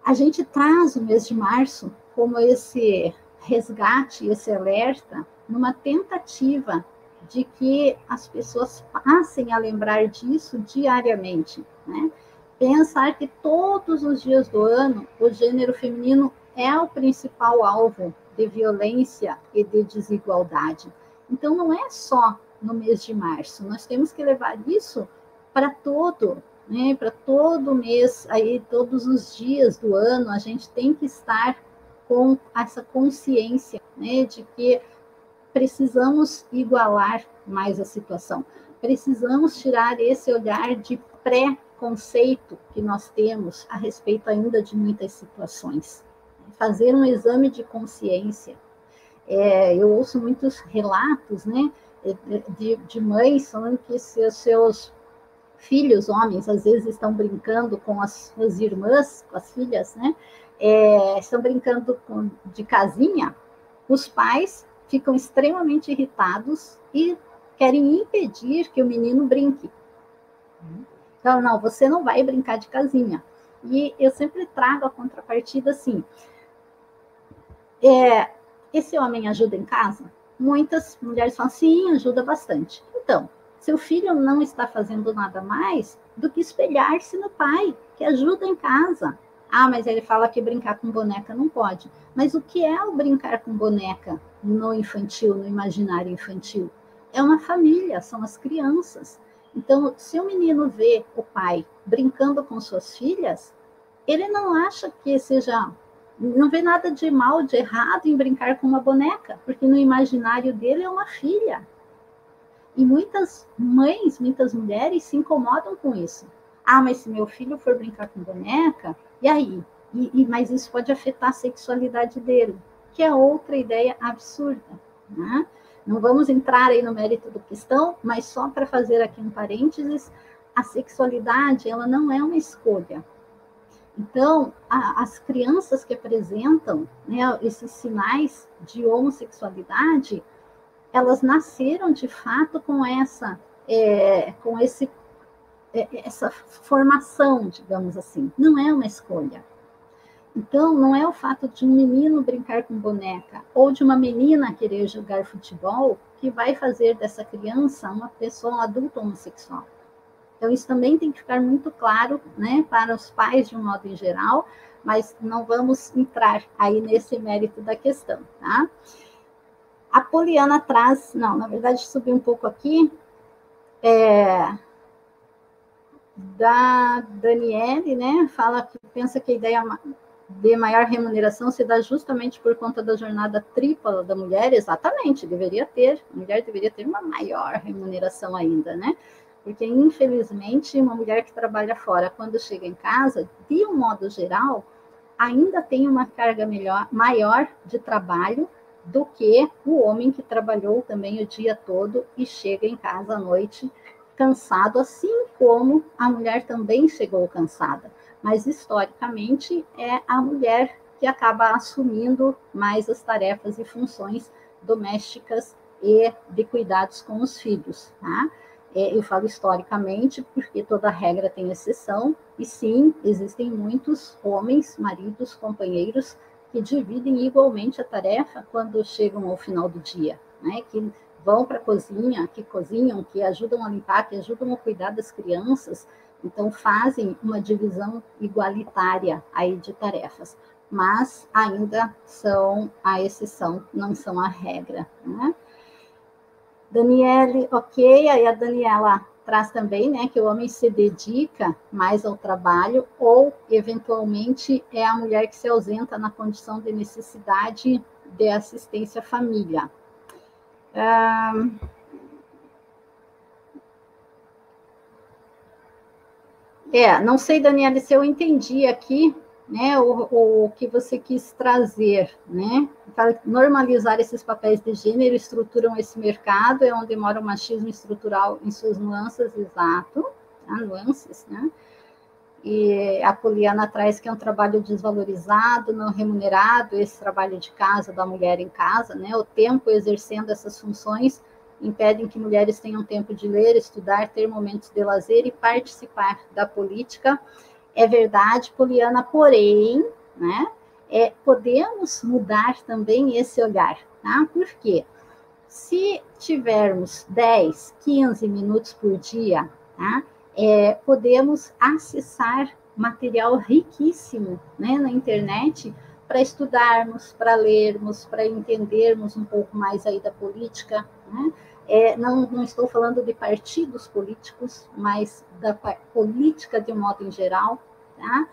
A gente traz o mês de março como esse resgate, esse alerta, numa tentativa de que as pessoas passem a lembrar disso diariamente, né? Pensar que todos os dias do ano o gênero feminino é o principal alvo de violência e de desigualdade. Então, não é só no mês de março. Nós temos que levar isso para todo, né? Para todo mês, aí todos os dias do ano, a gente tem que estar com essa consciência, né, de que precisamos igualar mais a situação. Precisamos tirar esse olhar de pré-conceito que nós temos a respeito ainda de muitas situações. Fazer um exame de consciência. Eu ouço muitos relatos, né, de mães falando que seus filhos, homens, às vezes estão brincando com as suas irmãs, com as filhas, né, estão brincando de casinha, os pais ficam extremamente irritados e querem impedir que o menino brinque. Então, não, você não vai brincar de casinha. E eu sempre trago a contrapartida assim, esse homem ajuda em casa? Muitas mulheres falam, sim, ajuda bastante. Então, seu filho não está fazendo nada mais do que espelhar-se no pai, que ajuda em casa. Ah, mas ele fala que brincar com boneca não pode. Mas o que é o brincar com boneca no infantil, no imaginário infantil? É uma família, são as crianças. Então, se o menino vê o pai brincando com suas filhas, ele não acha que seja... não vê nada de mal, de errado em brincar com uma boneca, porque no imaginário dele é uma filha. E muitas mães, muitas mulheres se incomodam com isso. Ah, mas se meu filho for brincar com boneca, e aí? Mas isso pode afetar a sexualidade dele, que é outra ideia absurda, né? Não vamos entrar aí no mérito da questão, mas só para fazer aqui um parênteses, a sexualidade, ela não é uma escolha. Então, as crianças que apresentam, né, esses sinais de homossexualidade, elas nasceram de fato com essa formação, digamos assim. Não é uma escolha. Então, não é o fato de um menino brincar com boneca ou de uma menina querer jogar futebol que vai fazer dessa criança uma pessoa, um adulto homossexual. Então, isso também tem que ficar muito claro, né, para os pais de um modo em geral, mas não vamos entrar aí nesse mérito da questão, tá? A Poliana traz, não, na verdade, subi um pouco aqui, da Daniele, né, fala que pensa que a ideia de maior remuneração se dá justamente por conta da jornada tripla da mulher, exatamente, a mulher deveria ter uma maior remuneração ainda, né? Porque, infelizmente, uma mulher que trabalha fora, quando chega em casa, de um modo geral, ainda tem uma carga maior de trabalho do que o homem que trabalhou também o dia todo e chega em casa à noite cansado, assim como a mulher também chegou cansada. Mas, historicamente, é a mulher que acaba assumindo mais as tarefas e funções domésticas e de cuidados com os filhos, tá? Eu falo historicamente porque toda regra tem exceção, e sim, existem muitos homens, maridos, companheiros que dividem igualmente a tarefa quando chegam ao final do dia, né? Que vão para a cozinha, que cozinham, que ajudam a limpar, que ajudam a cuidar das crianças, então fazem uma divisão igualitária aí de tarefas, mas ainda são a exceção, não são a regra, né? Daniele, ok, aí a Daniela traz também, né, que o homem se dedica mais ao trabalho ou, eventualmente, é a mulher que se ausenta na condição de necessidade de assistência à família. Não sei, Daniela, se eu entendi aqui, né, o que você quis trazer, né, para normalizar esses papéis de gênero, estruturam esse mercado, é onde mora o machismo estrutural em suas nuances, exato, tá? Nuances, né, e a Poliana traz que é um trabalho desvalorizado, não remunerado, esse trabalho de casa, da mulher em casa, né, o tempo exercendo essas funções impedem que mulheres tenham tempo de ler, estudar, ter momentos de lazer e participar da política. É verdade, Poliana, porém, né, podemos mudar também esse olhar, tá? Por quê? Se tivermos 10, 15 minutos por dia, tá, podemos acessar material riquíssimo, né, na internet para estudarmos, para lermos, para entendermos um pouco mais aí da política, né? Não estou falando de partidos políticos, mas da política de modo em geral, tá?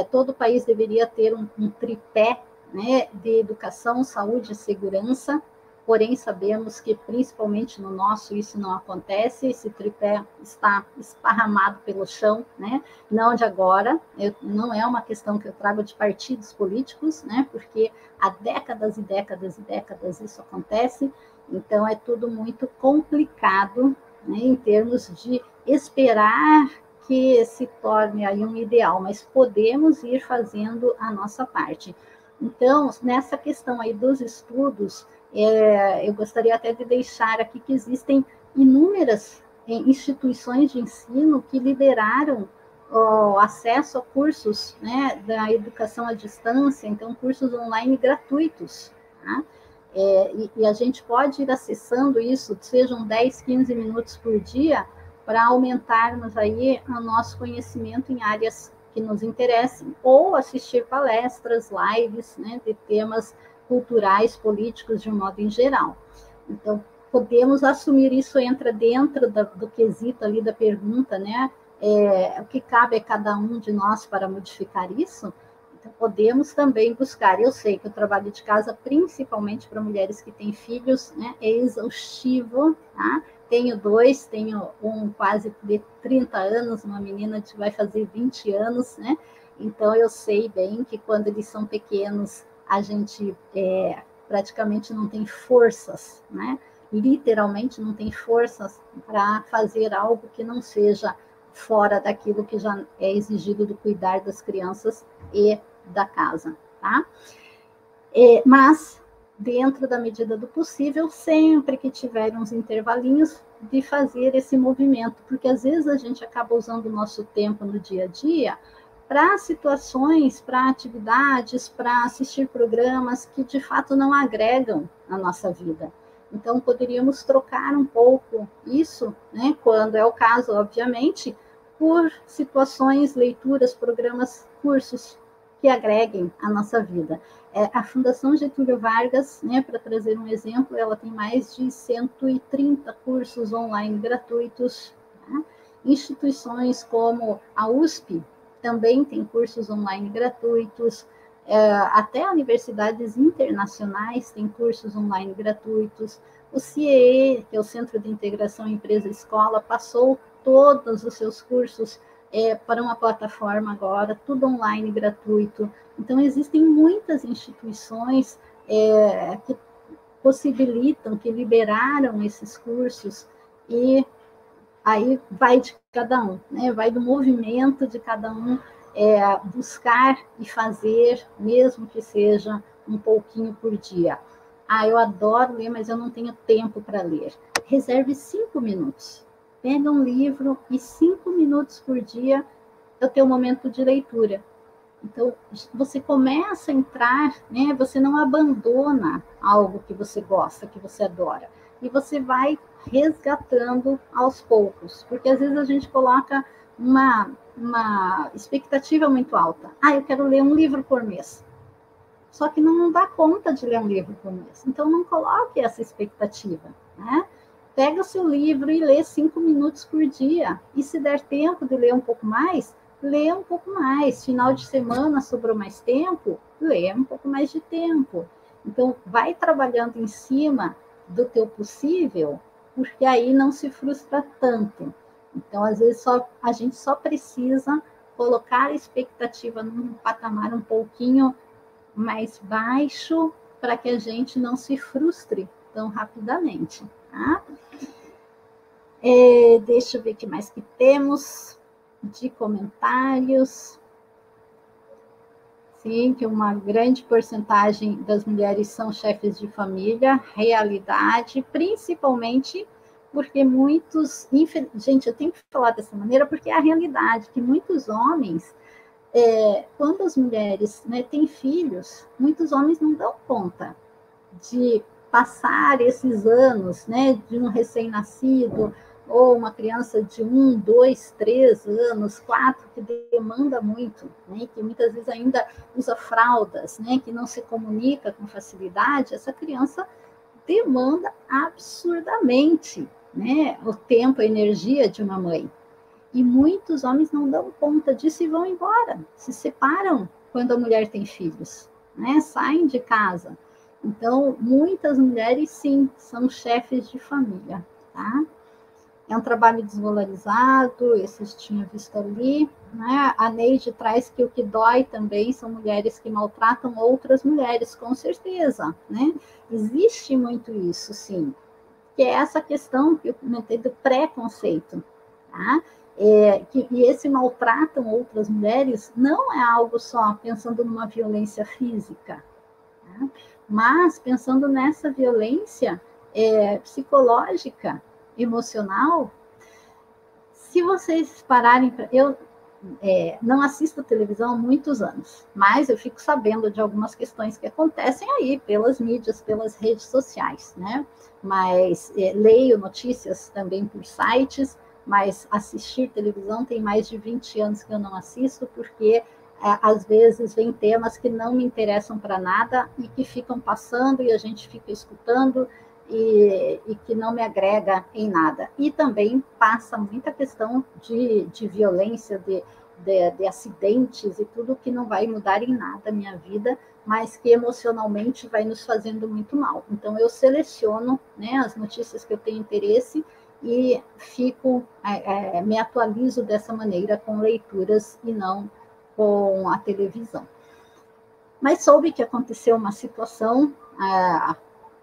Todo país deveria ter um tripé, né, de educação, saúde e segurança, porém sabemos que principalmente no nosso isso não acontece, esse tripé está esparramado pelo chão, né? Não de agora, não é uma questão que eu trago de partidos políticos, né? Porque há décadas e décadas e décadas isso acontece, então é tudo muito complicado, né, em termos de esperar que se torne aí um ideal, mas podemos ir fazendo a nossa parte. Então, nessa questão aí dos estudos, eu gostaria até de deixar aqui que existem inúmeras instituições de ensino que liberaram o acesso a cursos, né, da educação à distância, então cursos online gratuitos, tá? E a gente pode ir acessando isso, sejam 10, 15 minutos por dia, para aumentarmos aí o nosso conhecimento em áreas que nos interessem, ou assistir palestras, lives, né, de temas culturais, políticos, de um modo em geral. Então, podemos assumir isso, entra dentro do quesito ali da pergunta, né, o que cabe a cada um de nós para modificar isso. Então, podemos também buscar. Eu sei que o trabalho de casa, principalmente para mulheres que têm filhos, né, é exaustivo, tá? Tenho 2, tenho um quase de 30 anos, uma menina que vai fazer 20 anos, né? Então, eu sei bem que quando eles são pequenos, a gente praticamente não tem forças, né? Literalmente não tem forças para fazer algo que não seja fora daquilo que já é exigido do cuidar das crianças e da casa, tá? Mas, dentro da medida do possível, sempre que tiver uns intervalinhos, de fazer esse movimento, porque às vezes a gente acaba usando o nosso tempo no dia a dia para situações, para atividades, para assistir programas que de fato não agregam a nossa vida. Então, poderíamos trocar um pouco isso, né, quando é o caso, obviamente, por situações, leituras, programas, cursos que agreguem a nossa vida. A Fundação Getúlio Vargas, né, para trazer um exemplo, ela tem mais de 130 cursos online gratuitos. Né? Instituições como a USP também tem cursos online gratuitos. Até universidades internacionais têm cursos online gratuitos. O CIEE, que é o Centro de Integração Empresa-Escola, passou todos os seus cursos para uma plataforma agora, tudo online, gratuito. Então, existem muitas instituições que possibilitam, que liberaram esses cursos, e aí vai de cada um, né? Vai do movimento de cada um buscar e fazer, mesmo que seja um pouquinho por dia. Eu adoro ler, mas eu não tenho tempo para ler. Reserve 5 minutos. Pega um livro e 5 minutos por dia é o teu momento de leitura. Então, você começa a entrar, né? Você não abandona algo que você gosta, que você adora. E você vai resgatando aos poucos. Porque às vezes a gente coloca uma expectativa muito alta. Eu quero ler um livro por mês. Só que não dá conta de ler um livro por mês. Então, não coloque essa expectativa, né? Pega o seu livro e lê 5 minutos por dia. E se der tempo de ler um pouco mais, lê um pouco mais. Final de semana sobrou mais tempo, lê um pouco mais de tempo. Então, vai trabalhando em cima do teu possível, porque aí não se frustra tanto. Então, às vezes, a gente só precisa colocar a expectativa num patamar um pouquinho mais baixo para que a gente não se frustre tão rapidamente. Tá? Deixa eu ver o que mais que temos de comentários. Sim, que uma grande porcentagem das mulheres são chefes de família, realidade, principalmente porque muitos... Gente, eu tenho que falar dessa maneira porque é a realidade, que muitos homens, quando as mulheres, né, têm filhos, muitos homens não dão conta de passar esses anos, né, de um recém-nascido, ou uma criança de 1, 2, 3 anos, 4, que demanda muito, né, que muitas vezes ainda usa fraldas, né, que não se comunica com facilidade, essa criança demanda absurdamente, né, o tempo, a energia de uma mãe. E muitos homens não dão conta disso e vão embora, se separam quando a mulher tem filhos, né, saem de casa. Então, muitas mulheres, sim, são chefes de família, tá? É um trabalho desvalorizado, esse tinha visto ali, né? A Neide traz que o que dói também são mulheres que maltratam outras mulheres, com certeza, né? Existe muito isso, sim, que é essa questão que eu comentei do preconceito, tá? E esse maltratam outras mulheres não é algo só pensando numa violência física, tá? Mas pensando nessa violência psicológica, emocional. Se vocês pararem, eu não assisto televisão há muitos anos, mas eu fico sabendo de algumas questões que acontecem aí pelas mídias, pelas redes sociais, né? Mas leio notícias também por sites, mas assistir televisão tem mais de 20 anos que eu não assisto, porque às vezes vem temas que não me interessam para nada e que ficam passando e a gente fica escutando e que não me agrega em nada. E também passa muita questão de violência, de acidentes e tudo que não vai mudar em nada a minha vida, mas que emocionalmente vai nos fazendo muito mal. Então, eu seleciono, né, as notícias que eu tenho interesse e me atualizo dessa maneira com leituras e não com a televisão. Mas soube que aconteceu uma situação,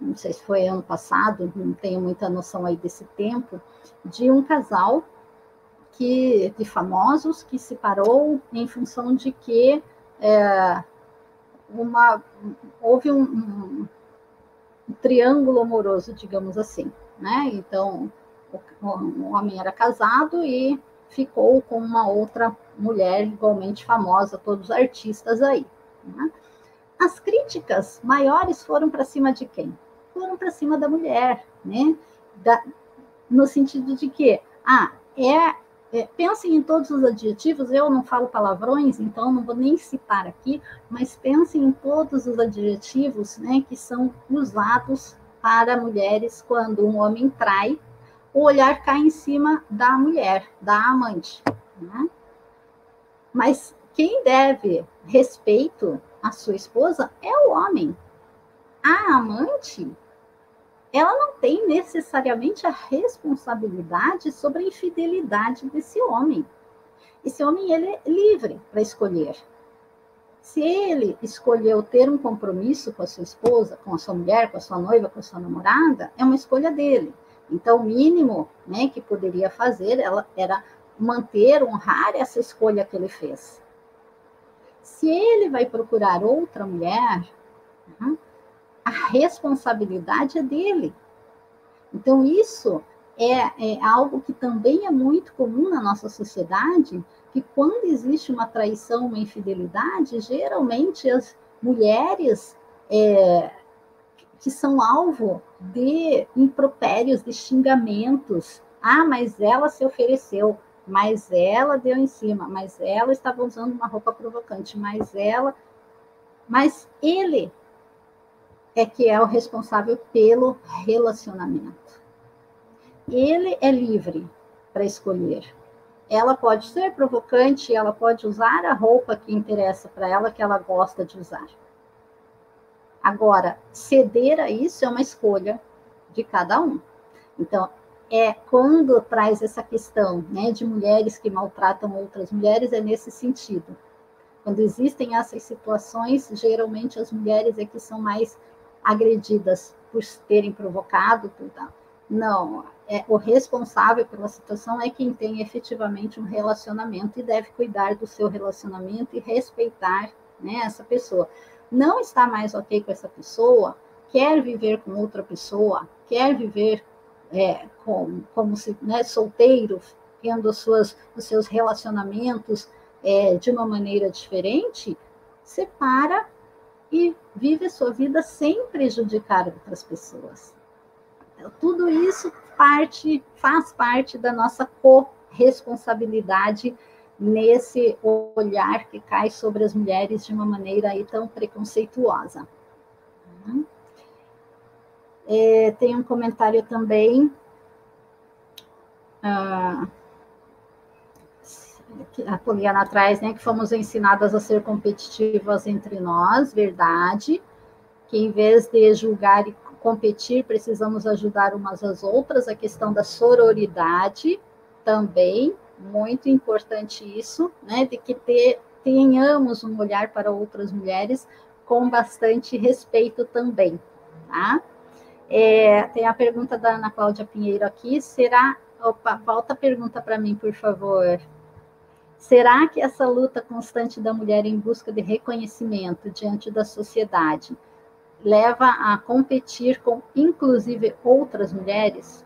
não sei se foi ano passado, não tenho muita noção aí desse tempo, de um casal de famosos que se separou em função de que houve um triângulo amoroso, digamos assim, né? Então, o homem era casado e ficou com uma outra mulher igualmente famosa, todos artistas aí, né? As críticas maiores foram para cima de quem? Foram para cima da mulher, né? No sentido de que, pensem em todos os adjetivos, eu não falo palavrões, então não vou nem citar aqui, mas pensem em todos os adjetivos, né, que são usados para mulheres quando um homem trai, o olhar cai em cima da mulher, da amante, né? Mas quem deve respeito à sua esposa é o homem. A amante, ela não tem necessariamente a responsabilidade sobre a infidelidade desse homem. Esse homem, ele é livre para escolher. Se ele escolheu ter um compromisso com a sua esposa, com a sua mulher, com a sua noiva, com a sua namorada, é uma escolha dele. Então, o mínimo, né, que poderia fazer era manter, honrar essa escolha que ele fez. Se ele vai procurar outra mulher, a responsabilidade é dele. Então, isso é algo que também é muito comum na nossa sociedade, que quando existe uma traição, uma infidelidade, geralmente as mulheres que são alvo de impropérios, de xingamentos. Mas ela se ofereceu, mas ela deu em cima, mas ela estava usando uma roupa provocante, mas ele é que é o responsável pelo relacionamento. Ele é livre para escolher. Ela pode ser provocante, ela pode usar a roupa que interessa para ela, que ela gosta de usar. Agora, ceder a isso é uma escolha de cada um. Então, quando traz essa questão, né, de mulheres que maltratam outras mulheres, é nesse sentido. Quando existem essas situações, geralmente as mulheres é que são mais agredidas por terem provocado tudo. Não, o responsável pela situação é quem tem efetivamente um relacionamento e deve cuidar do seu relacionamento e respeitar, né, essa pessoa. Não está mais ok com essa pessoa, quer viver com outra pessoa, quer viver como se, né, solteiro, tendo os seus relacionamentos de uma maneira diferente, separa e vive a sua vida sem prejudicar outras pessoas. Então, tudo isso faz parte da nossa corresponsabilidade nesse olhar que cai sobre as mulheres de uma maneira aí tão preconceituosa. Tem um comentário também, a Poliana traz, né, que fomos ensinadas a ser competitivas entre nós, verdade, que em vez de julgar e competir, precisamos ajudar umas às outras, a questão da sororidade também, muito importante isso, né, de que tenhamos um olhar para outras mulheres com bastante respeito também, tá? Tem a pergunta da Ana Cláudia Pinheiro aqui, volta a pergunta para mim, por favor. Será que essa luta constante da mulher em busca de reconhecimento diante da sociedade leva a competir com, inclusive, outras mulheres?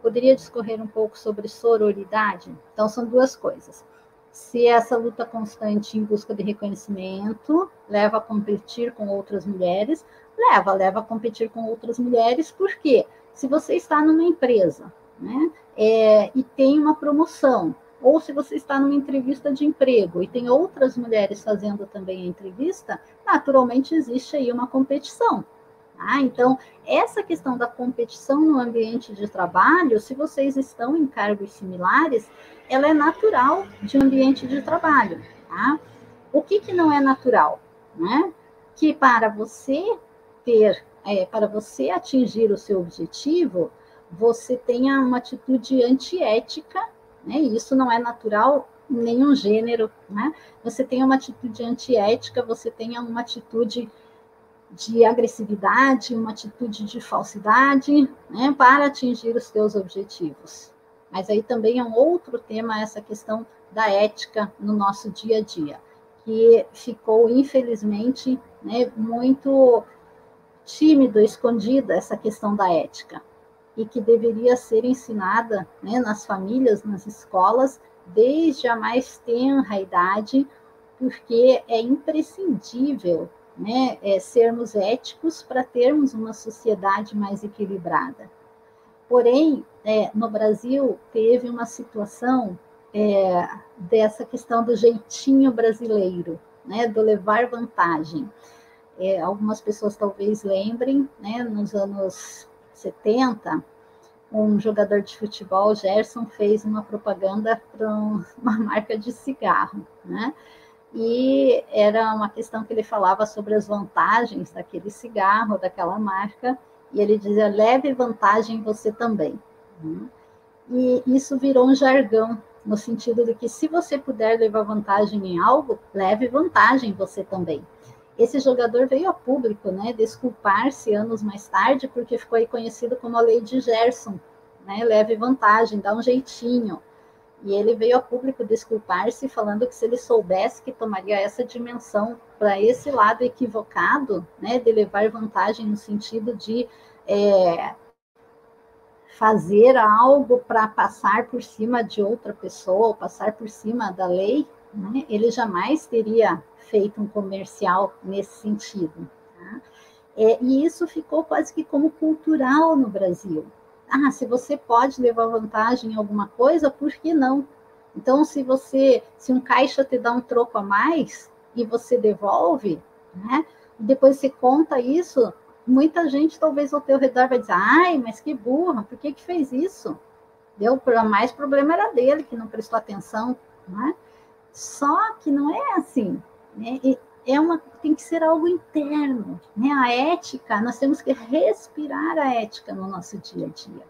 Poderia discorrer um pouco sobre sororidade? Então, são duas coisas. Se essa luta constante em busca de reconhecimento leva a competir com outras mulheres, leva a competir com outras mulheres, porque se você está numa empresa, né, e tem uma promoção, ou se você está numa entrevista de emprego e tem outras mulheres fazendo também a entrevista, naturalmente existe aí uma competição. Tá? Então, essa questão da competição no ambiente de trabalho, se vocês estão em cargos similares, ela é natural de um ambiente de trabalho. Tá? O que não é natural? Né? Que para você atingir o seu objetivo, você tenha uma atitude antiética, né? E isso não é natural em nenhum gênero, né? Você tenha uma atitude antiética, você tenha uma atitude de agressividade, uma atitude de falsidade, né, para atingir os seus objetivos. Mas aí também é um outro tema, essa questão da ética no nosso dia a dia, que ficou, infelizmente, né, muito tímido, escondida essa questão da ética, e que deveria ser ensinada, né, nas famílias, nas escolas, desde a mais tenra idade, porque é imprescindível, né, sermos éticos para termos uma sociedade mais equilibrada. Porém, no Brasil, teve uma situação dessa questão do jeitinho brasileiro, né, do levar vantagem. Algumas pessoas talvez lembrem, né, nos anos 70, um jogador de futebol, Gerson, fez uma propaganda para uma marca de cigarro, né? E era uma questão que ele falava sobre as vantagens daquele cigarro, daquela marca, e ele dizia, leve vantagem você também. E isso virou um jargão, no sentido de que se você puder levar vantagem em algo, leve vantagem você também. Esse jogador veio a público, né, desculpar-se anos mais tarde, porque ficou aí conhecido como a lei de Gerson, né, leve vantagem, dá um jeitinho. E ele veio a público desculpar-se, falando que se ele soubesse que tomaria essa dimensão para esse lado equivocado, né, de levar vantagem no sentido de fazer algo para passar por cima de outra pessoa, ou passar por cima da lei, né, ele jamais teria feito um comercial nesse sentido. Tá? E isso ficou quase que como cultural no Brasil. Se você pode levar vantagem em alguma coisa, por que não? Então, se um caixa te dá um troco a mais e você devolve, né, depois você conta isso, muita gente talvez ao teu redor vai dizer, mas que burra, por que fez isso? Mais problema era dele, que não prestou atenção, né? Só que não é assim, né? Tem que ser algo interno, né? A ética, nós temos que respirar a ética no nosso dia a dia.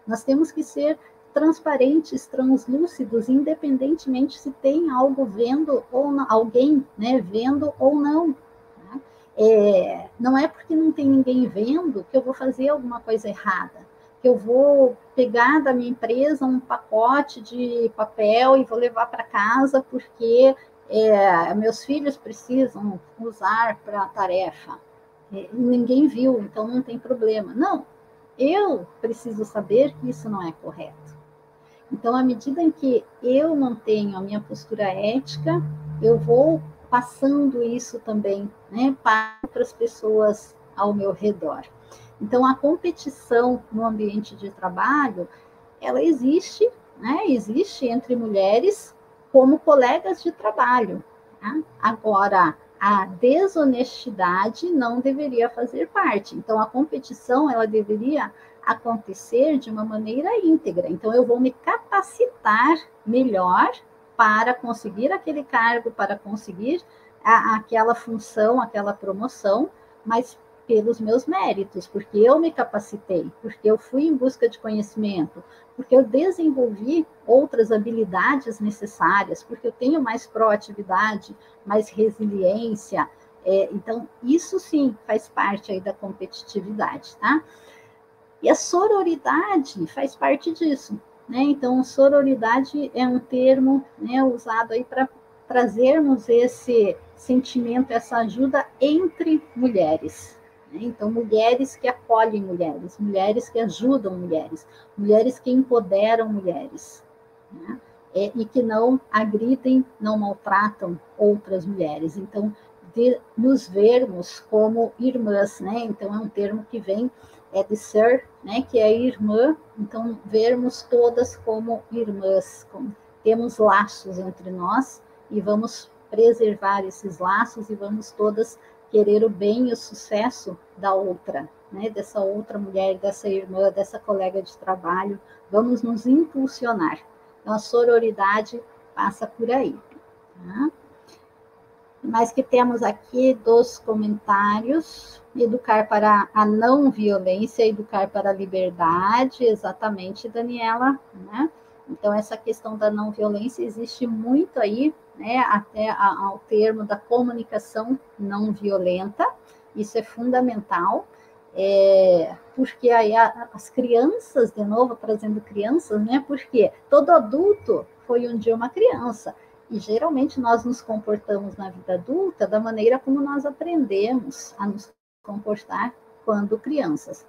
Nós temos que ser transparentes, translúcidos, independentemente se tem algo vendo ou não, alguém, né, vendo ou não. Né? Não é porque não tem ninguém vendo que eu vou fazer alguma coisa errada, que eu vou pegar da minha empresa um pacote de papel e vou levar para casa porque meus filhos precisam usar para a tarefa. Ninguém viu, então não tem problema. Não, eu preciso saber que isso não é correto. Então, à medida em que eu mantenho a minha postura ética, eu vou passando isso também, né, para outras pessoas ao meu redor. Então, a competição no ambiente de trabalho, ela existe, né, existe entre mulheres como colegas de trabalho. Tá? Agora, a desonestidade não deveria fazer parte. Então, a competição, ela deveria acontecer de uma maneira íntegra. Então, eu vou me capacitar melhor para conseguir aquele cargo, para conseguir aquela função, aquela promoção, mas pelos meus méritos, porque eu me capacitei, porque eu fui em busca de conhecimento, porque eu desenvolvi outras habilidades necessárias, porque eu tenho mais proatividade, mais resiliência. Então, isso sim faz parte aí da competitividade, tá? E a sororidade faz parte disso, né? Então, sororidade é um termo, né, usado aí para trazermos esse sentimento, essa ajuda entre mulheres. Né? Então, mulheres que acolhem mulheres, mulheres que ajudam mulheres, mulheres que empoderam mulheres, né? E que não agridem, não maltratam outras mulheres. Então, de nos vermos como irmãs, né? Então, é um termo que vem de ser, né? Que é irmã. Então, vermos todas como irmãs, temos laços entre nós e vamos preservar esses laços e vamos todas querer o bem e o sucesso da outra, né? Dessa outra mulher, dessa irmã, dessa colega de trabalho. Vamos nos impulsionar. Então, a sororidade passa por aí. Tá? Mas que temos aqui dos comentários: educar para a não violência, educar para a liberdade, exatamente, Daniela, né? Então, essa questão da não violência existe muito aí, né? Até ao termo da comunicação não violenta, isso é fundamental, porque aí as crianças, de novo, trazendo crianças, né? Porque todo adulto foi um dia uma criança. E geralmente nós nos comportamos na vida adulta da maneira como nós aprendemos a nos comportar quando crianças.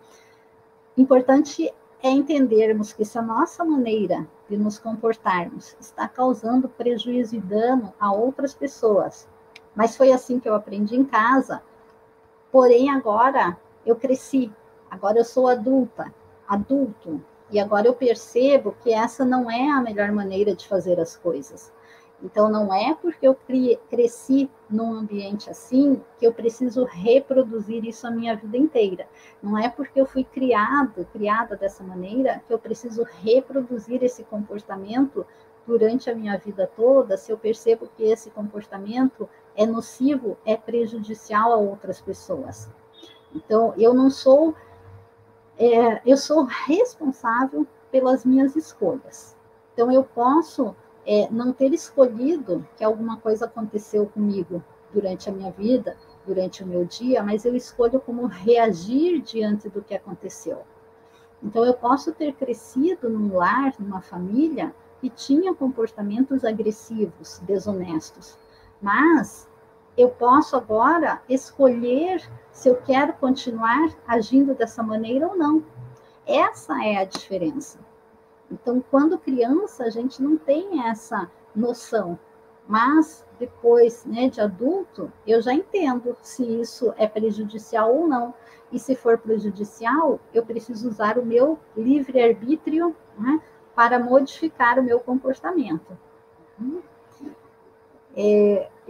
Importante é entendermos que se a nossa maneira de nos comportarmos está causando prejuízo e dano a outras pessoas, mas foi assim que eu aprendi em casa, porém agora eu cresci, agora eu sou adulto, e agora eu percebo que essa não é a melhor maneira de fazer as coisas. Então, não é porque eu cresci num ambiente assim que eu preciso reproduzir isso a minha vida inteira. Não é porque eu fui criada dessa maneira que eu preciso reproduzir esse comportamento durante a minha vida toda, se eu percebo que esse comportamento é nocivo, é prejudicial a outras pessoas. Então, eu sou responsável pelas minhas escolhas. Então, eu posso não ter escolhido que alguma coisa aconteceu comigo durante a minha vida, durante o meu dia, mas eu escolho como reagir diante do que aconteceu. Então, eu posso ter crescido num lar, numa família, que tinha comportamentos agressivos, desonestos, mas eu posso agora escolher se eu quero continuar agindo dessa maneira ou não. Essa é a diferença. Então, quando criança, a gente não tem essa noção, mas depois, né, de adulto, eu já entendo se isso é prejudicial ou não. E se for prejudicial, eu preciso usar o meu livre-arbítrio, né, para modificar o meu comportamento.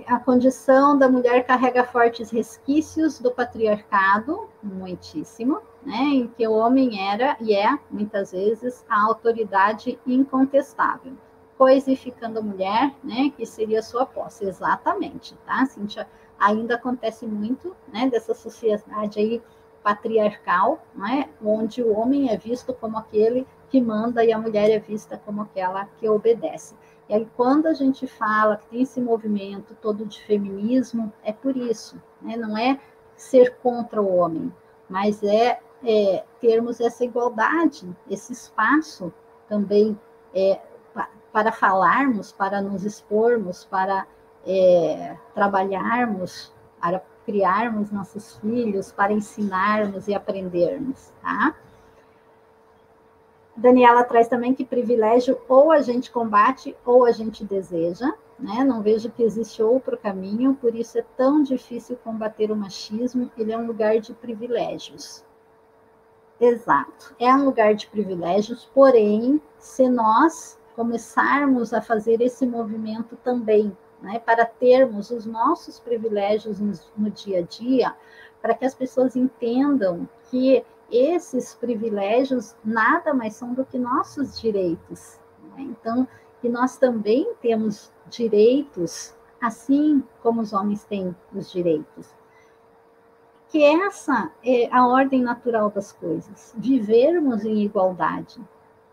A condição da mulher carrega fortes resquícios do patriarcado, muitíssimo, né, em que o homem era e é, muitas vezes, a autoridade incontestável, coisificando a mulher, né, que seria sua posse, exatamente, tá, Cíntia? Ainda acontece muito, né, dessa sociedade aí patriarcal, né, onde o homem é visto como aquele que manda e a mulher é vista como aquela que obedece. E aí, quando a gente fala que tem esse movimento todo de feminismo, é por isso, né? Não é ser contra o homem, mas termos essa igualdade, esse espaço também para falarmos, para nos expormos, para trabalharmos, para criarmos nossos filhos, para ensinarmos e aprendermos, tá? Daniela traz também que privilégio ou a gente combate ou a gente deseja, né? Não vejo que existe outro caminho, por isso é tão difícil combater o machismo, ele é um lugar de privilégios. Exato, é um lugar de privilégios, porém, se nós começarmos a fazer esse movimento também, né, para termos os nossos privilégios no dia a dia, para que as pessoas entendam que esses privilégios nada mais são do que nossos direitos, né? Então, que nós também temos direitos, assim como os homens têm os direitos. Que essa é a ordem natural das coisas, vivermos em igualdade.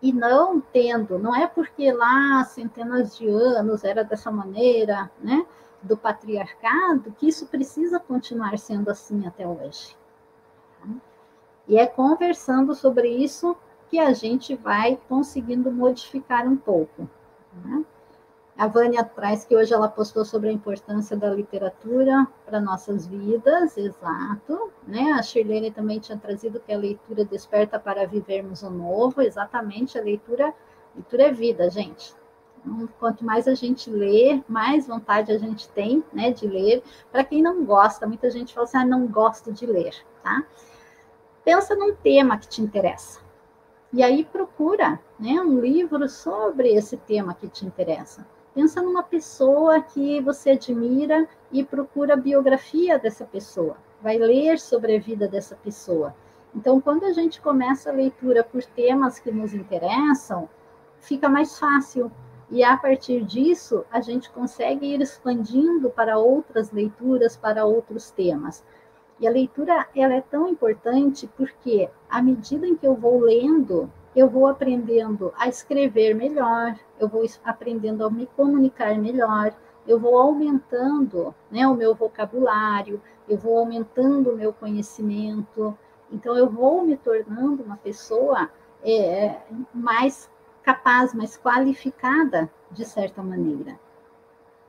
E não tendo, não é porque lá centenas de anos era dessa maneira, né, do patriarcado, que isso precisa continuar sendo assim até hoje. E é conversando sobre isso que a gente vai conseguindo modificar um pouco, né? A Vânia traz que hoje ela postou sobre a importância da literatura para nossas vidas, exato, né? A Shirlene também tinha trazido que a leitura desperta para vivermos o novo, exatamente, a leitura é vida, gente. Então, quanto mais a gente lê, mais vontade a gente tem, né, de ler. Para quem não gosta, muita gente fala assim, não gosto de ler, tá? Pensa num tema que te interessa. E aí procura, né, um livro sobre esse tema que te interessa. Pensa numa pessoa que você admira e procura a biografia dessa pessoa. Vai ler sobre a vida dessa pessoa. Então, quando a gente começa a leitura por temas que nos interessam, fica mais fácil. E a partir disso, a gente consegue ir expandindo para outras leituras, para outros temas. E a leitura, ela é tão importante porque, à medida em que eu vou lendo, eu vou aprendendo a escrever melhor, eu vou aprendendo a me comunicar melhor, eu vou aumentando, né, o meu vocabulário, eu vou aumentando o meu conhecimento. Então, eu vou me tornando uma pessoa mais capaz, mais qualificada, de certa maneira.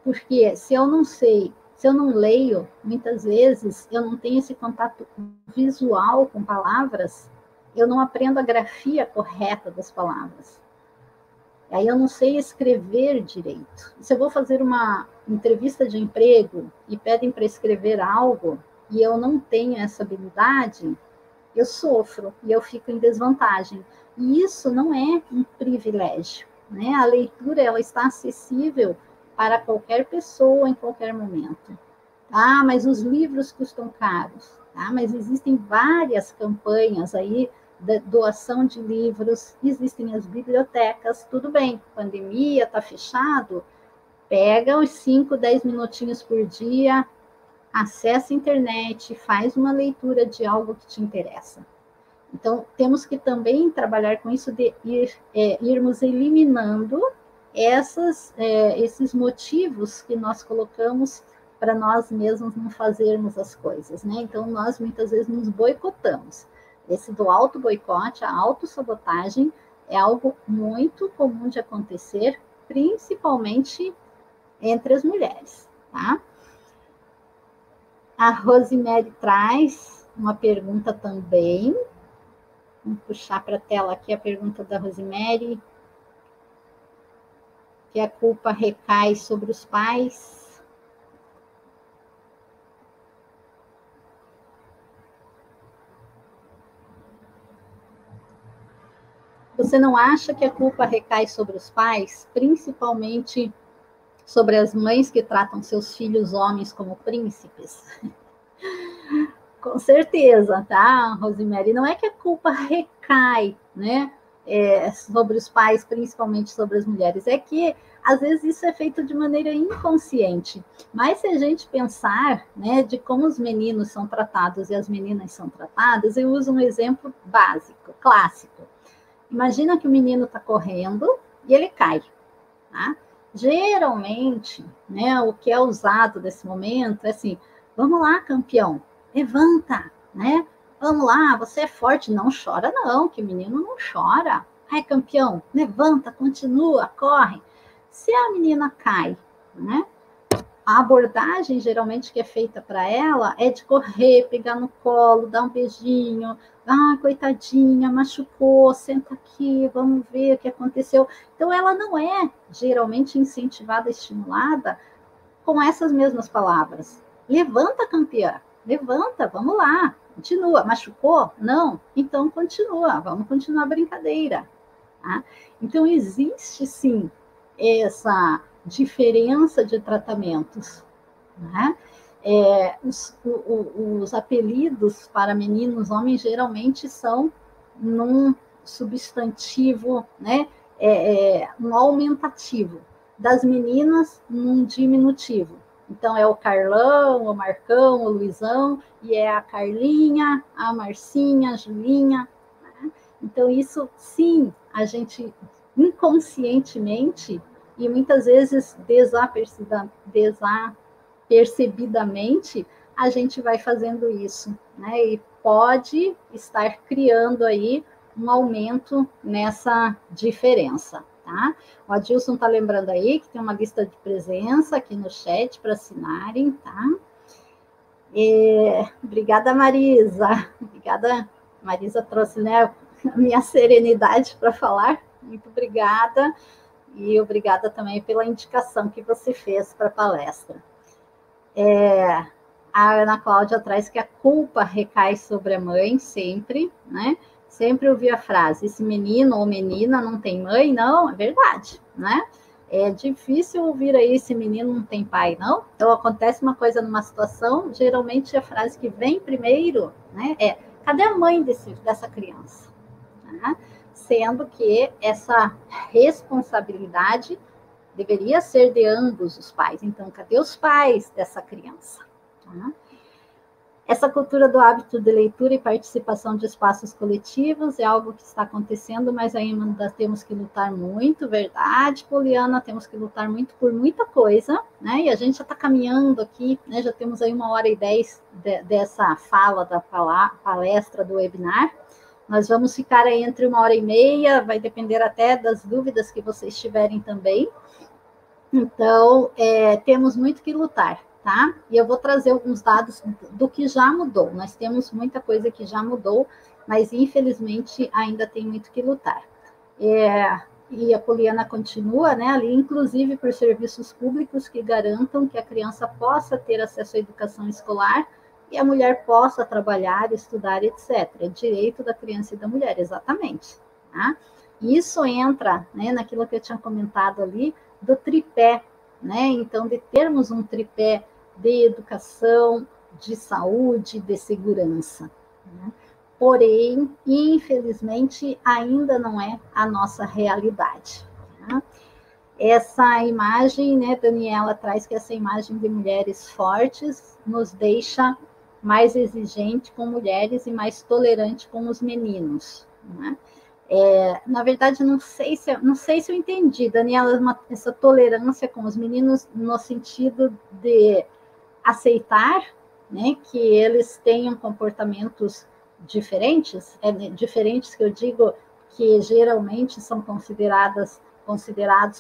Porque se eu não sei, se eu não leio, muitas vezes eu não tenho esse contato visual com palavras, eu não aprendo a grafia correta das palavras. Aí eu não sei escrever direito. Se eu vou fazer uma entrevista de emprego e pedem para escrever algo e eu não tenho essa habilidade, eu sofro e eu fico em desvantagem. E isso não é um privilégio, né? A leitura, ela está acessível para qualquer pessoa em qualquer momento. Ah, mas os livros custam caros. Tá? Mas existem várias campanhas aí de doação de livros, existem as bibliotecas, tudo bem, pandemia, está fechado, pega os 5, 10 minutinhos por dia, acessa a internet, faz uma leitura de algo que te interessa. Então, temos que também trabalhar com isso de irmos eliminando esses motivos que nós colocamos para nós mesmos não fazermos as coisas, né? Então, nós muitas vezes nos boicotamos. Esse do auto-boicote, a autossabotagem, é algo muito comum de acontecer, principalmente entre as mulheres, tá? A Rosemary traz uma pergunta também. Vamos puxar para a tela aqui a pergunta da Rosemary. Que a culpa recai sobre os pais. Você não acha que a culpa recai sobre os pais, principalmente sobre as mães que tratam seus filhos homens como príncipes? Com certeza, tá, Rosemary? Não é que a culpa recai, né, sobre os pais, principalmente sobre as mulheres, é que às vezes isso é feito de maneira inconsciente. Mas se a gente pensar, né, de como os meninos são tratados e as meninas são tratadas, eu uso um exemplo básico, clássico. Imagina que o menino está correndo e ele cai, tá? Geralmente, né, o que é usado nesse momento é assim: vamos lá, campeão, levanta, né? Vamos lá, você é forte, não chora não, que menino não chora. Ai, campeão, levanta, continua, corre. Se a menina cai, né? A abordagem, geralmente, que é feita para ela é de correr, pegar no colo, dar um beijinho. Ah, coitadinha, machucou, senta aqui, vamos ver o que aconteceu. Então, ela não é geralmente incentivada, estimulada com essas mesmas palavras. Levanta, campeã, levanta, vamos lá, continua. Machucou? Não? Então, continua, vamos continuar a brincadeira. Tá? Então, existe, sim, diferença de tratamentos, né? Os apelidos para meninos, homens, geralmente são num substantivo, né? Um aumentativo. Das meninas, num diminutivo. Então, é o Carlão, o Marcão, o Luizão, e é a Carlinha, a Marcinha, a Julinha. Né? Então, isso, sim, a gente inconscientemente, e muitas vezes desapercebidamente, a gente vai fazendo isso, né? E pode estar criando aí um aumento nessa diferença, tá? O Adilson está lembrando aí que tem uma lista de presença aqui no chat para assinarem, tá? Obrigada, Marisa. Obrigada, Marisa trouxe, né, a minha serenidade para falar. Muito obrigada. E obrigada também pela indicação que você fez para a palestra. A Ana Cláudia traz que a culpa recai sobre a mãe sempre, né? Sempre ouvi a frase, esse menino ou menina não tem mãe? Não, é verdade, né? É difícil ouvir aí, esse menino não tem pai, não? Então, acontece uma coisa numa situação, geralmente a frase que vem primeiro, né, cadê a mãe dessa criança? Né? Sendo que essa responsabilidade deveria ser de ambos os pais. Então, cadê os pais dessa criança? Tá? Essa cultura do hábito de leitura e participação de espaços coletivos é algo que está acontecendo, mas ainda temos que lutar muito, verdade, Poliana? Temos que lutar muito por muita coisa, né? E a gente já está caminhando aqui, né? Já temos aí 1h10 dessa fala da palestra do webinar. Nós vamos ficar aí entre 1h30, vai depender até das dúvidas que vocês tiverem também. Então, temos muito que lutar, tá? E eu vou trazer alguns dados do que já mudou. Nós temos muita coisa que já mudou, mas infelizmente ainda tem muito que lutar. E a Poliana continua, né, ali, inclusive por serviços públicos que garantam que a criança possa ter acesso à educação escolar e a mulher possa trabalhar, estudar, etc. É direito da criança e da mulher, exatamente. Tá? Isso entra, né, naquilo que eu tinha comentado ali, do tripé, né? Então, de termos um tripé de educação, de saúde, de segurança. Né? Porém, infelizmente, ainda não é a nossa realidade. Tá? Essa imagem, né, Daniela traz que essa imagem de mulheres fortes nos deixa mais exigente com mulheres e mais tolerante com os meninos. Né? Na verdade, não sei se eu entendi, Daniela, essa tolerância com os meninos no sentido de aceitar, né, que eles tenham comportamentos diferentes, diferentes que eu digo que geralmente são considerados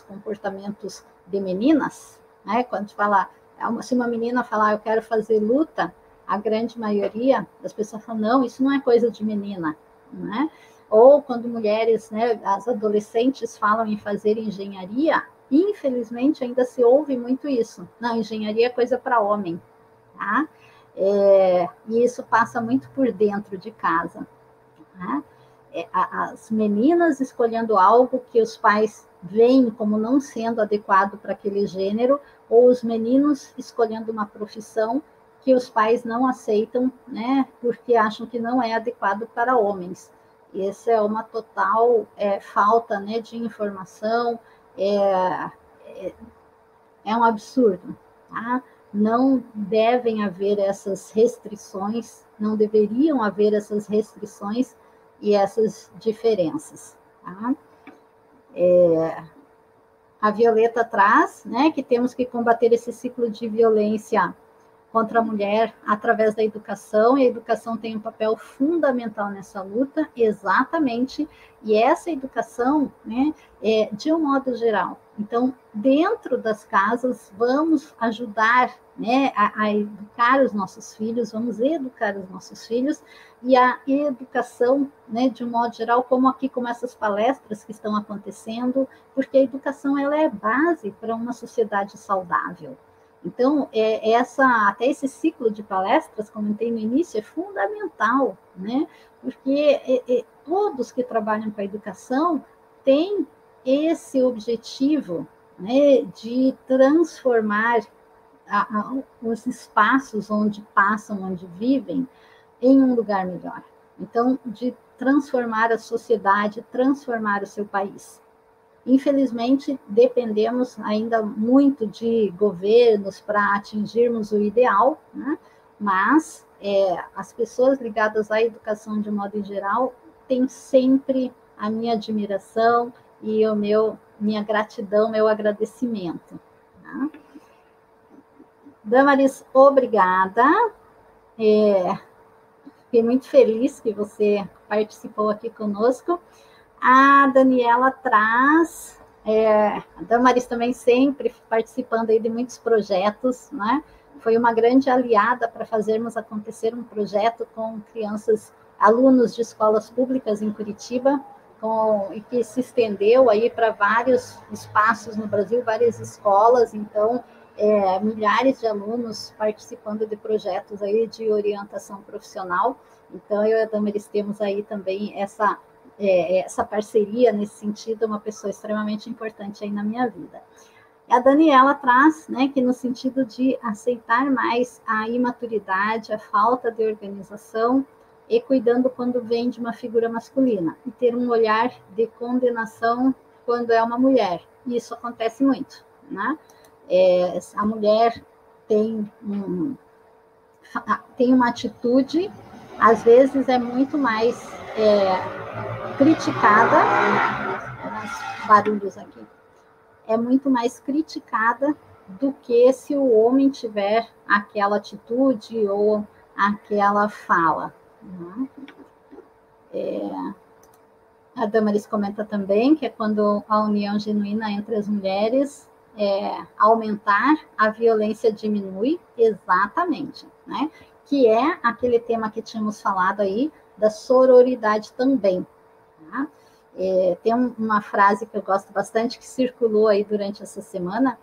comportamentos de meninas, né? Quando fala, se uma menina falar, eu quero fazer luta, a grande maioria das pessoas falam, não, isso não é coisa de menina, né? Ou quando mulheres, né, as adolescentes falam em fazer engenharia, infelizmente ainda se ouve muito isso. Não, engenharia é coisa para homem, tá? E isso passa muito por dentro de casa. Tá? As meninas escolhendo algo que os pais veem como não sendo adequado para aquele gênero, ou os meninos escolhendo uma profissão que os pais não aceitam, né, porque acham que não é adequado para homens. Essa é uma total falta, né, de informação, é um absurdo, tá? Não devem haver essas restrições, não deveriam haver essas restrições e essas diferenças, tá? A Violeta traz, né, que temos que combater esse ciclo de violência contra a mulher através da educação, e a educação tem um papel fundamental nessa luta, exatamente, e essa educação, né, de um modo geral. Então, dentro das casas, vamos ajudar, né, a educar os nossos filhos, vamos educar os nossos filhos, e a educação, né, de um modo geral, como essas palestras que estão acontecendo, porque a educação ela é base para uma sociedade saudável. Então, até esse ciclo de palestras, comentei no início, é fundamental, né? Porque todos que trabalham com a educação têm esse objetivo, né, de transformar os espaços onde passam, onde vivem, em um lugar melhor. Então, de transformar a sociedade, transformar o seu país. Infelizmente, dependemos ainda muito de governos para atingirmos o ideal, né? Mas as pessoas ligadas à educação de modo geral têm sempre a minha admiração e minha gratidão, meu agradecimento. Tá? Damaris, obrigada. Fiquei muito feliz que você participou aqui conosco. A Daniela traz, a Damaris também sempre participando aí de muitos projetos, né? Foi uma grande aliada para fazermos acontecer um projeto com crianças, alunos de escolas públicas em Curitiba, e que se estendeu aí para vários espaços no Brasil, várias escolas, então, milhares de alunos participando de projetos aí de orientação profissional. Então, eu e a Damaris temos aí também essa parceria nesse sentido, uma pessoa extremamente importante aí na minha vida. A Daniela traz, né, que no sentido de aceitar mais a imaturidade, a falta de organização, e cuidando quando vem de uma figura masculina, e ter um olhar de condenação quando é uma mulher. E isso acontece muito, né? A mulher tem uma atitude, às vezes é muito mais criticada, barulhos aqui, é muito mais criticada do que se o homem tiver aquela atitude ou aquela fala. Né? A Damaris comenta também que é quando a união genuína entre as mulheres aumentar, a violência diminui, exatamente, né? Que é aquele tema que tínhamos falado aí, da sororidade também. Tá? Tem uma frase que eu gosto bastante, que circulou aí durante essa semana,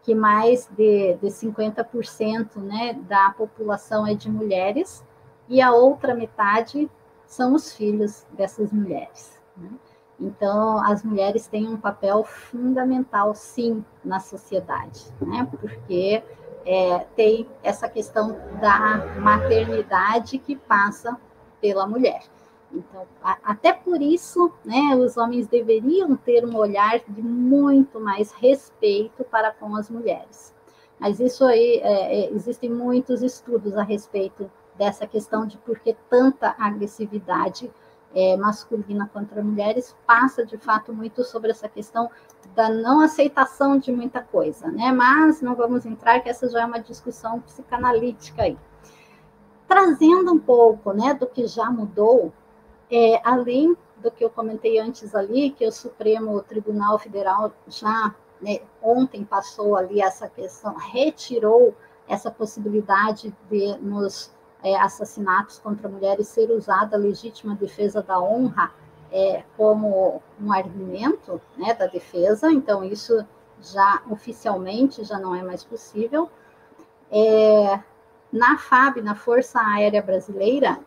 que mais de 50%, né, da população é de mulheres, e a outra metade são os filhos dessas mulheres. Né? Então, as mulheres têm um papel fundamental, sim, na sociedade, né? Porque tem essa questão da maternidade que passa pela mulher. Então, até por isso, né, os homens deveriam ter um olhar de muito mais respeito para com as mulheres. Mas isso aí, existem muitos estudos a respeito dessa questão de por que tanta agressividade masculina contra mulheres, passa de fato muito sobre essa questão da não aceitação de muita coisa, né? Mas não vamos entrar, que essa já é uma discussão psicanalítica aí. Trazendo um pouco, né, do que já mudou, além do que eu comentei antes ali, que o Supremo Tribunal Federal já, né, ontem passou ali essa questão, retirou essa possibilidade de nos assassinatos contra mulheres ser usada a legítima defesa da honra como um argumento, né, da defesa. Então, isso já oficialmente já não é mais possível. Na FAB, na Força Aérea Brasileira,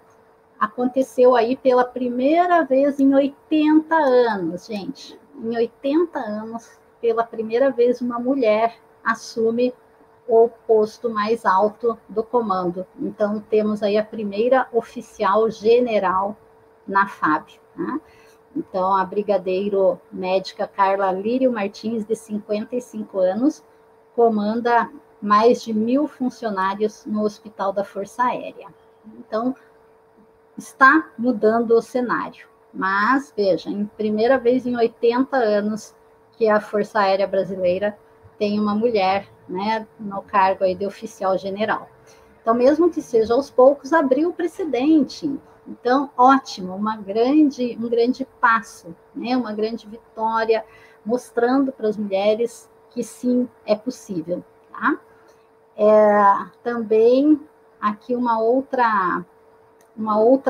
aconteceu aí pela primeira vez em 80 anos, gente. Em 80 anos, pela primeira vez, uma mulher assume o posto mais alto do comando. Então, temos aí a primeira oficial general na FAB. Né? Então, a brigadeiro médica Carla Lírio Martins, de 55 anos, comanda mais de 1.000 funcionários no Hospital da Força Aérea. Então, está mudando o cenário. Mas, veja, em primeira vez em 80 anos que a Força Aérea Brasileira tem uma mulher, né, no cargo aí de oficial general. Então, mesmo que seja aos poucos, abriu o precedente. Então, ótimo, um grande passo, né, uma grande vitória, mostrando para as mulheres que sim, é possível. Tá? Também aqui uma outra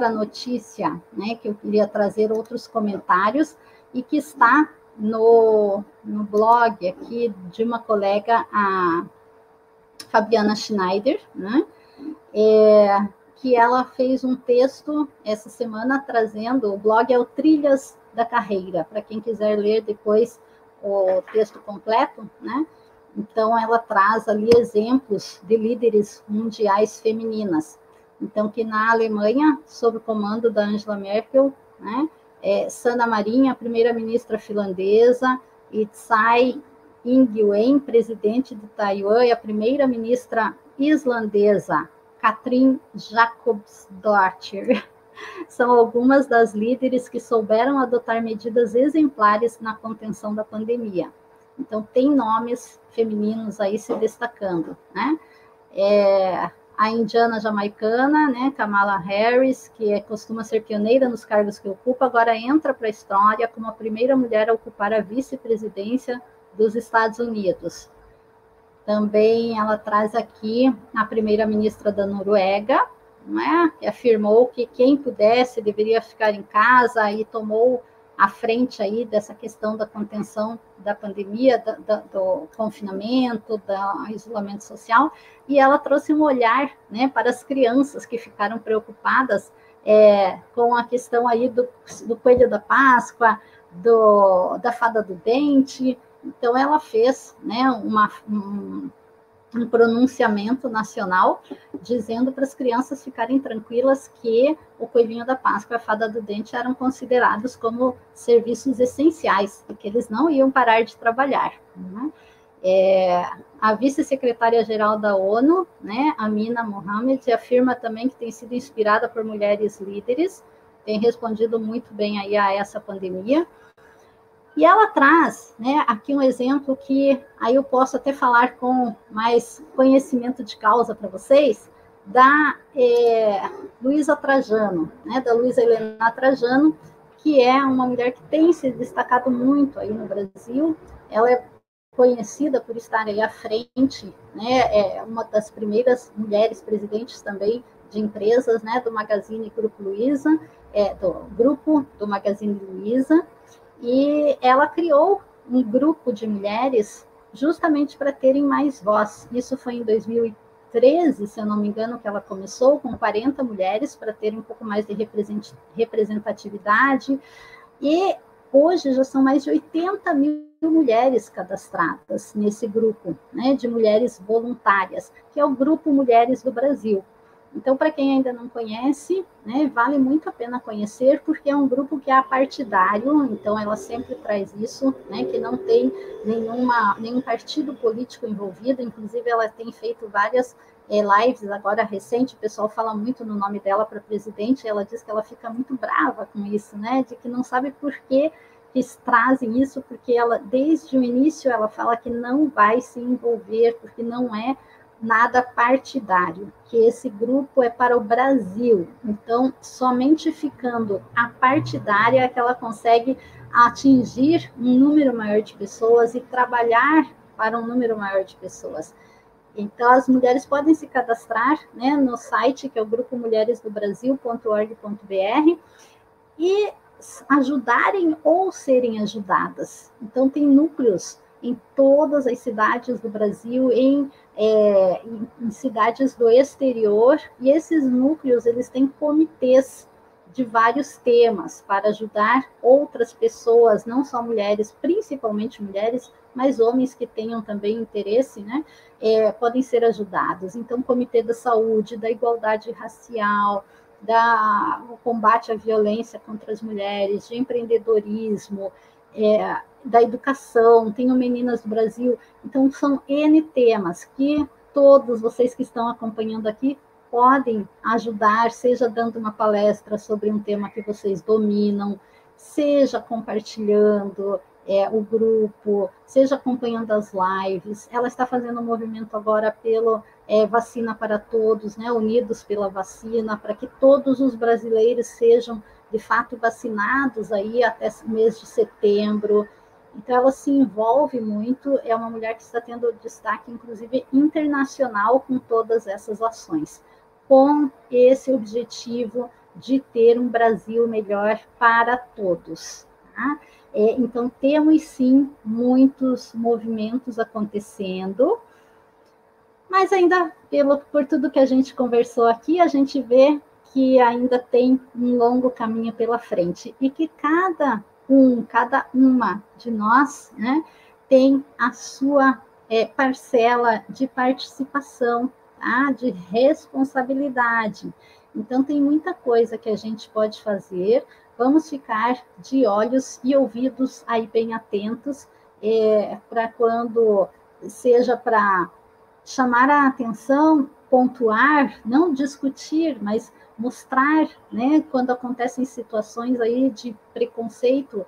notícia, né, que eu queria trazer outros comentários, e que está no blog aqui de uma colega, a Fabiana Schneider, né, que ela fez um texto essa semana trazendo, o blog é o Trilhas da Carreira, para quem quiser ler depois o texto completo, né? Então, ela traz ali exemplos de líderes mundiais femininas. Então, que na Alemanha, sob o comando da Angela Merkel, né, Sanna Marin, a primeira-ministra finlandesa, e Tsai Ing-wen, presidente de Taiwan, e a primeira-ministra islandesa, Katrin Jakobsdóttir, são algumas das líderes que souberam adotar medidas exemplares na contenção da pandemia. Então, tem nomes femininos aí se destacando, né? A indiana jamaicana, né, Kamala Harris, que costuma ser pioneira nos cargos que ocupa, agora entra para a história como a primeira mulher a ocupar a vice-presidência dos Estados Unidos. Também ela traz aqui a primeira-ministra da Noruega, né, que afirmou que quem pudesse deveria ficar em casa e tomou à frente aí dessa questão da contenção da pandemia, do confinamento, do isolamento social, e ela trouxe um olhar, né, para as crianças que ficaram preocupadas com a questão aí do coelho da Páscoa, da fada do dente. Então, ela fez, né, um pronunciamento nacional dizendo para as crianças ficarem tranquilas que o coelhinho da Páscoa e a fada do dente eram considerados como serviços essenciais e que eles não iam parar de trabalhar, né? A vice-secretária-geral da ONU, né, Amina Mohamed, afirma também que tem sido inspirada por mulheres líderes, tem respondido muito bem aí a essa pandemia. E ela traz, né, aqui um exemplo que aí eu posso até falar com mais conhecimento de causa para vocês, da Luísa Trajano, né, da Luísa Helena Trajano, que é uma mulher que tem se destacado muito aí no Brasil. Ela é conhecida por estar aí à frente, né, uma das primeiras mulheres presidentes também de empresas, né, do Magazine Grupo Luiza, do grupo do Magazine Luiza. E ela criou um grupo de mulheres justamente para terem mais voz. Isso foi em 2013, se eu não me engano, que ela começou, com 40 mulheres, para terem um pouco mais de representatividade. E hoje já são mais de 80 mil mulheres cadastradas nesse grupo, né, de mulheres voluntárias, que é o Grupo Mulheres do Brasil. Então, para quem ainda não conhece, né, vale muito a pena conhecer, porque é um grupo que é apartidário, então ela sempre traz isso, né, que não tem nenhum partido político envolvido, inclusive ela tem feito várias lives agora recente, o pessoal fala muito no nome dela para presidente, ela diz que ela fica muito brava com isso, né, de que não sabe por que eles trazem isso, porque ela, desde o início, ela fala que não vai se envolver, porque não é nada partidário, que esse grupo é para o Brasil. Então, somente ficando a partidária é que ela consegue atingir um número maior de pessoas e trabalhar para um número maior de pessoas. Então, as mulheres podem se cadastrar, né, no site, que é o grupo mulheresdobrasil.org.br, e ajudarem ou serem ajudadas. Então, tem núcleos em todas as cidades do Brasil, em cidades do exterior, e esses núcleos, eles têm comitês de vários temas para ajudar outras pessoas, não só mulheres, principalmente mulheres, mas homens que tenham também interesse, né, podem ser ajudados. Então, Comitê da Saúde, da Igualdade Racial, o combate à violência contra as mulheres, de empreendedorismo, da educação, tem o Meninas do Brasil. Então, são N temas que todos vocês que estão acompanhando aqui podem ajudar, seja dando uma palestra sobre um tema que vocês dominam, seja compartilhando o grupo, seja acompanhando as lives. Ela está fazendo um movimento agora pelo Vacina para Todos, né, Unidos pela Vacina, para que todos os brasileiros sejam, de fato, vacinados aí até o mês de setembro. Então, ela se envolve muito, é uma mulher que está tendo destaque, inclusive, internacional com todas essas ações, com esse objetivo de ter um Brasil melhor para todos. Tá? Então, temos, sim, muitos movimentos acontecendo, mas ainda, por tudo que a gente conversou aqui, a gente vê que ainda tem um longo caminho pela frente, e que cada cada uma de nós, né, tem a sua parcela de participação, tá? De responsabilidade. Então, tem muita coisa que a gente pode fazer. Vamos ficar de olhos e ouvidos aí bem atentos, para quando seja para chamar a atenção, pontuar, não discutir, mas mostrar, né, quando acontecem situações aí de preconceito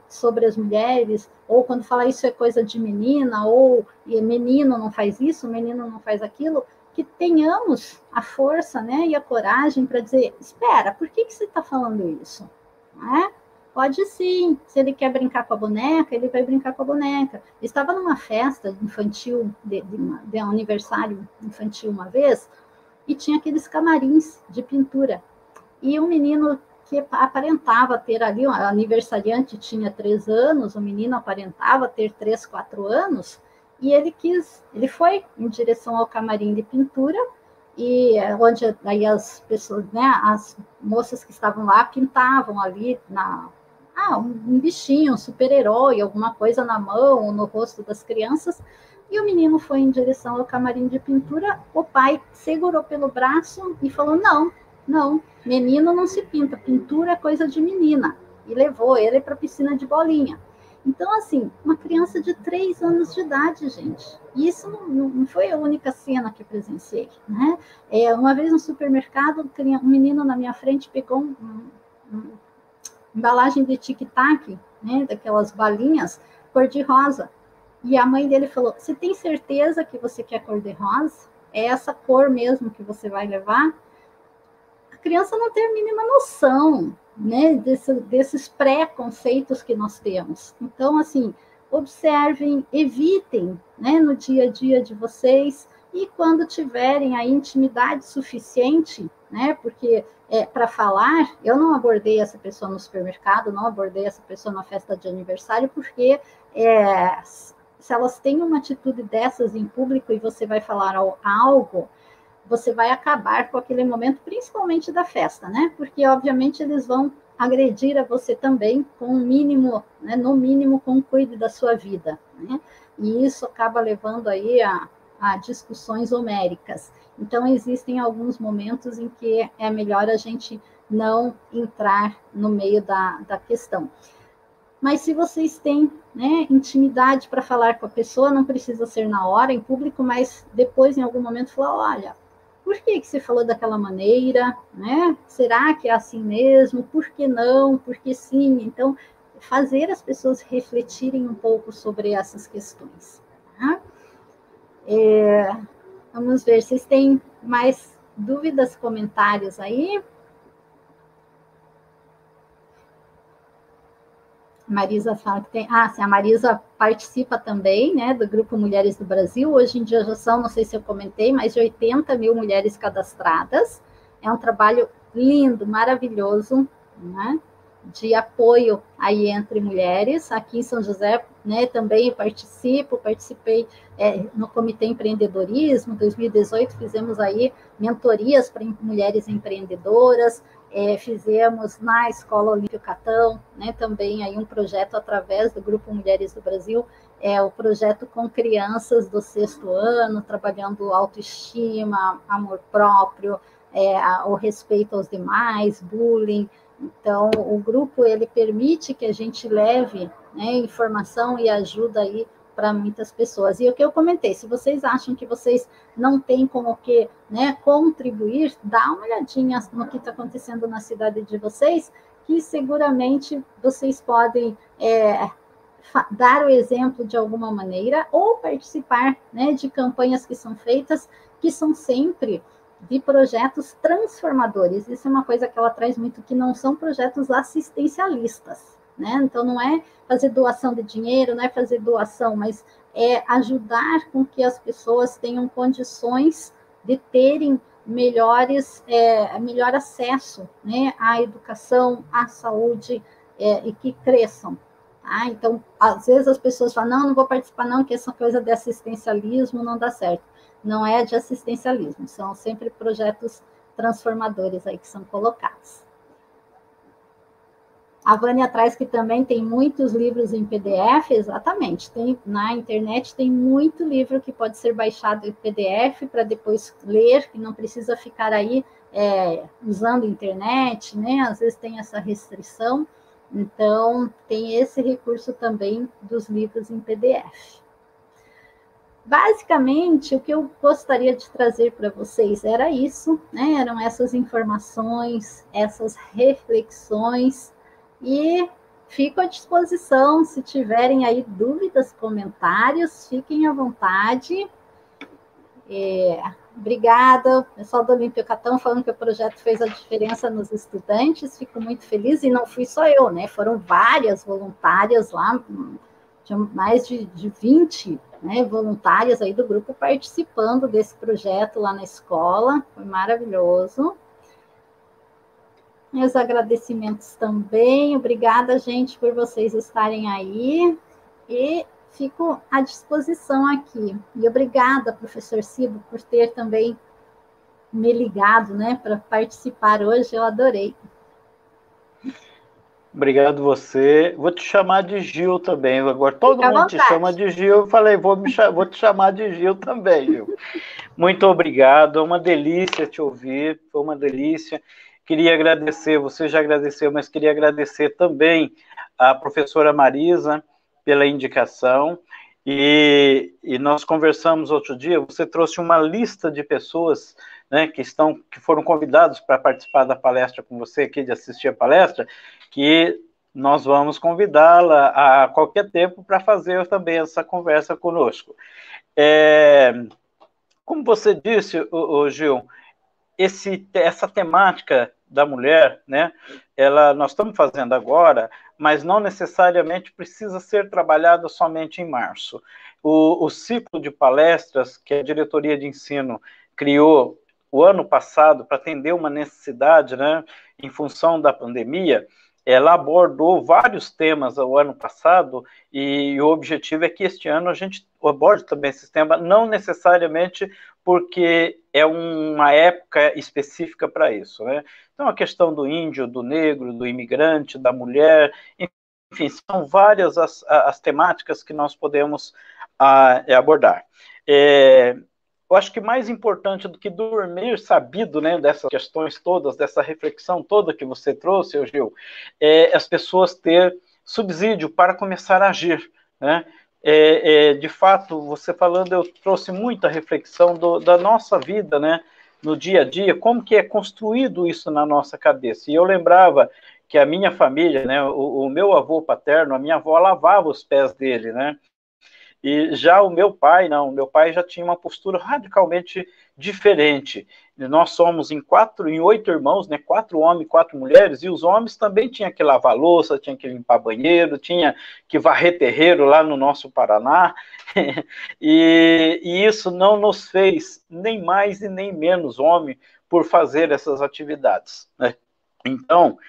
sobre as mulheres, ou quando fala isso é coisa de menina, ou menino não faz isso, menino não faz aquilo, que tenhamos a força, né, e a coragem para dizer, espera, por que você está falando isso? Né? Pode sim, se ele quer brincar com a boneca, ele vai brincar com a boneca. Eu estava numa festa infantil, de um aniversário infantil uma vez, e tinha aqueles camarins de pintura. E um menino que aparentava ter ali, o aniversariante tinha 3 anos, o menino aparentava ter 3, 4 anos, e ele foi em direção ao camarim de pintura, e onde aí as pessoas, né, as moças que estavam lá pintavam ali um bichinho, um super-herói, alguma coisa na mão ou no rosto das crianças, e o menino foi em direção ao camarim de pintura, o pai segurou pelo braço e falou, não, menino não se pinta, pintura é coisa de menina, e levou ele para a piscina de bolinha. Então, assim, uma criança de 3 anos de idade, gente. E isso não foi a única cena que eu presenciei, né? Uma vez no supermercado, um menino na minha frente pegou uma embalagem de tic-tac, né, daquelas balinhas, cor-de-rosa. E a mãe dele falou, você tem certeza que você quer cor-de-rosa? É essa cor mesmo que você vai levar? A criança não tem a mínima noção, né, desses pré-conceitos que nós temos. Então, assim, observem, evitem, né, no dia a dia de vocês, e quando tiverem a intimidade suficiente, né, porque para falar, eu não abordei essa pessoa no supermercado, não abordei essa pessoa na festa de aniversário, porque se elas têm uma atitude dessas em público e você vai falar algo, você vai acabar com aquele momento, principalmente da festa, né? Porque, obviamente, eles vão agredir a você também com o mínimo, né? No mínimo, com o cuide da sua vida, né? E isso acaba levando aí a discussões homéricas. Então, existem alguns momentos em que é melhor a gente não entrar no meio da questão. Mas se vocês têm, né, intimidade para falar com a pessoa, não precisa ser na hora, em público, mas depois, em algum momento, falar, olha, por que você falou daquela maneira, né? Será que é assim mesmo? Por que não? Por que sim? Então, fazer as pessoas refletirem um pouco sobre essas questões. Tá? Vamos ver, vocês têm mais dúvidas, comentários aí? Marisa fala que tem. Sim, a Marisa participa também, né, do Grupo Mulheres do Brasil. Hoje em dia já são, não sei se eu comentei, mais de 80 mil mulheres cadastradas. É um trabalho lindo, maravilhoso, né, de apoio aí entre mulheres. Aqui em São José, né, também participei no Comitê Empreendedorismo. 2018 fizemos aí mentorias para mulheres empreendedoras. Fizemos na Escola Olímpio Catão, né, também aí um projeto através do Grupo Mulheres do Brasil, o projeto com crianças do 6º ano, trabalhando autoestima, amor próprio, o respeito aos demais, bullying. Então, o grupo, ele permite que a gente leve, né, informação e ajuda aí para muitas pessoas. E o que eu comentei, se vocês acham que vocês não têm como que, né, contribuir, dá uma olhadinha no que está acontecendo na cidade de vocês, que seguramente vocês podem dar o exemplo de alguma maneira, ou participar, né, de campanhas que são feitas, que são sempre de projetos transformadores. Isso é uma coisa que ela traz muito, que não são projetos assistencialistas, né? Então, não é fazer doação de dinheiro, não é fazer doação, mas é ajudar com que as pessoas tenham condições de terem melhor acesso, né, à educação, à saúde, e que cresçam. Tá? Então, às vezes as pessoas falam, não vou participar não, que essa coisa de assistencialismo não dá certo. Não é de assistencialismo, são sempre projetos transformadores aí que são colocados. A Vânia traz que também tem muitos livros em PDF, exatamente. Na internet tem muito livro que pode ser baixado em PDF para depois ler, que não precisa ficar aí usando internet, né? Às vezes tem essa restrição. Então, tem esse recurso também dos livros em PDF. Basicamente, o que eu gostaria de trazer para vocês era isso, né? Eram essas informações, essas reflexões, e fico à disposição, se tiverem aí dúvidas, comentários, fiquem à vontade. Obrigada, o pessoal do Olímpio Catão falando que o projeto fez a diferença nos estudantes, fico muito feliz, e não fui só eu, né? Foram várias voluntárias lá, tinha mais de 20, né, voluntárias aí do grupo participando desse projeto lá na escola, foi maravilhoso. Meus agradecimentos também, obrigada, gente, por vocês estarem aí, e fico à disposição aqui. E obrigada, professor Cibo, por ter também me ligado, né, para participar hoje, eu adorei. Obrigado você. Vou te chamar de Gil também. Agora todo mundo te chama de Gil. Eu falei, vou te chamar de Gil também, Gil. Muito obrigado. É uma delícia te ouvir. Foi uma delícia. Queria agradecer, você já agradeceu, mas queria agradecer também a professora Marisa pela indicação. E nós conversamos outro dia, você trouxe uma lista de pessoas, né, que foram convidados para participar da palestra com você aqui, de assistir a palestra, que nós vamos convidá-la a qualquer tempo para fazer também essa conversa conosco. Como você disse, Gil, essa temática da mulher, né, nós estamos fazendo agora, mas não necessariamente precisa ser trabalhada somente em março. O ciclo de palestras que a diretoria de ensino criou o ano passado para atender uma necessidade, né, em função da pandemia, ela abordou vários temas o ano passado, e o objetivo é que este ano a gente aborde também esse tema, não necessariamente porque é uma época específica para isso, né? Então, a questão do índio, do negro, do imigrante, da mulher, enfim, são várias as temáticas que nós podemos abordar. Eu acho que mais importante do que dormir sabido, né, dessas questões todas, dessa reflexão toda que você trouxe, Gil, é as pessoas ter subsídio para começar a agir, né? De fato, você falando, eu trouxe muita reflexão da nossa vida, né, no dia a dia, como que é construído isso na nossa cabeça. E eu lembrava que a minha família, né, o meu avô paterno, a minha avó lavava os pés dele, né? E já o meu pai, não, o meu pai já tinha uma postura radicalmente diferente. Nós somos em 8 irmãos, né, 4 homens, 4 mulheres, e os homens também tinham que lavar louça, tinham que limpar banheiro, tinha que varrer terreiro lá no nosso Paraná, e isso não nos fez nem mais e nem menos homem por fazer essas atividades, né? Então,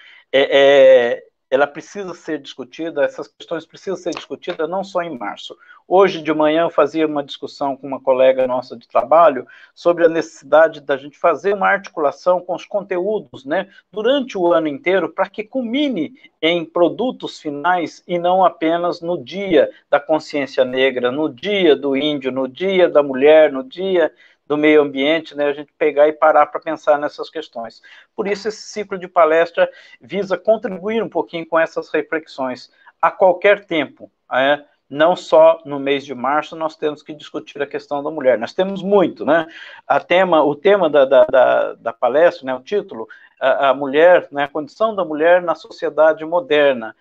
ela precisa ser discutida, essas questões precisam ser discutidas não só em março. Hoje de manhã eu fazia uma discussão com uma colega nossa de trabalho sobre a necessidade da gente fazer uma articulação com os conteúdos, né, durante o ano inteiro, para que culmine em produtos finais e não apenas no dia da consciência negra, no dia do índio, no dia da mulher, no dia do meio ambiente, né, a gente pegar e parar para pensar nessas questões. Por isso, esse ciclo de palestra visa contribuir um pouquinho com essas reflexões a qualquer tempo, não só no mês de março nós temos que discutir a questão da mulher, nós temos muito, né, o tema da palestra, né, o título, a mulher, né, a condição da mulher na sociedade moderna.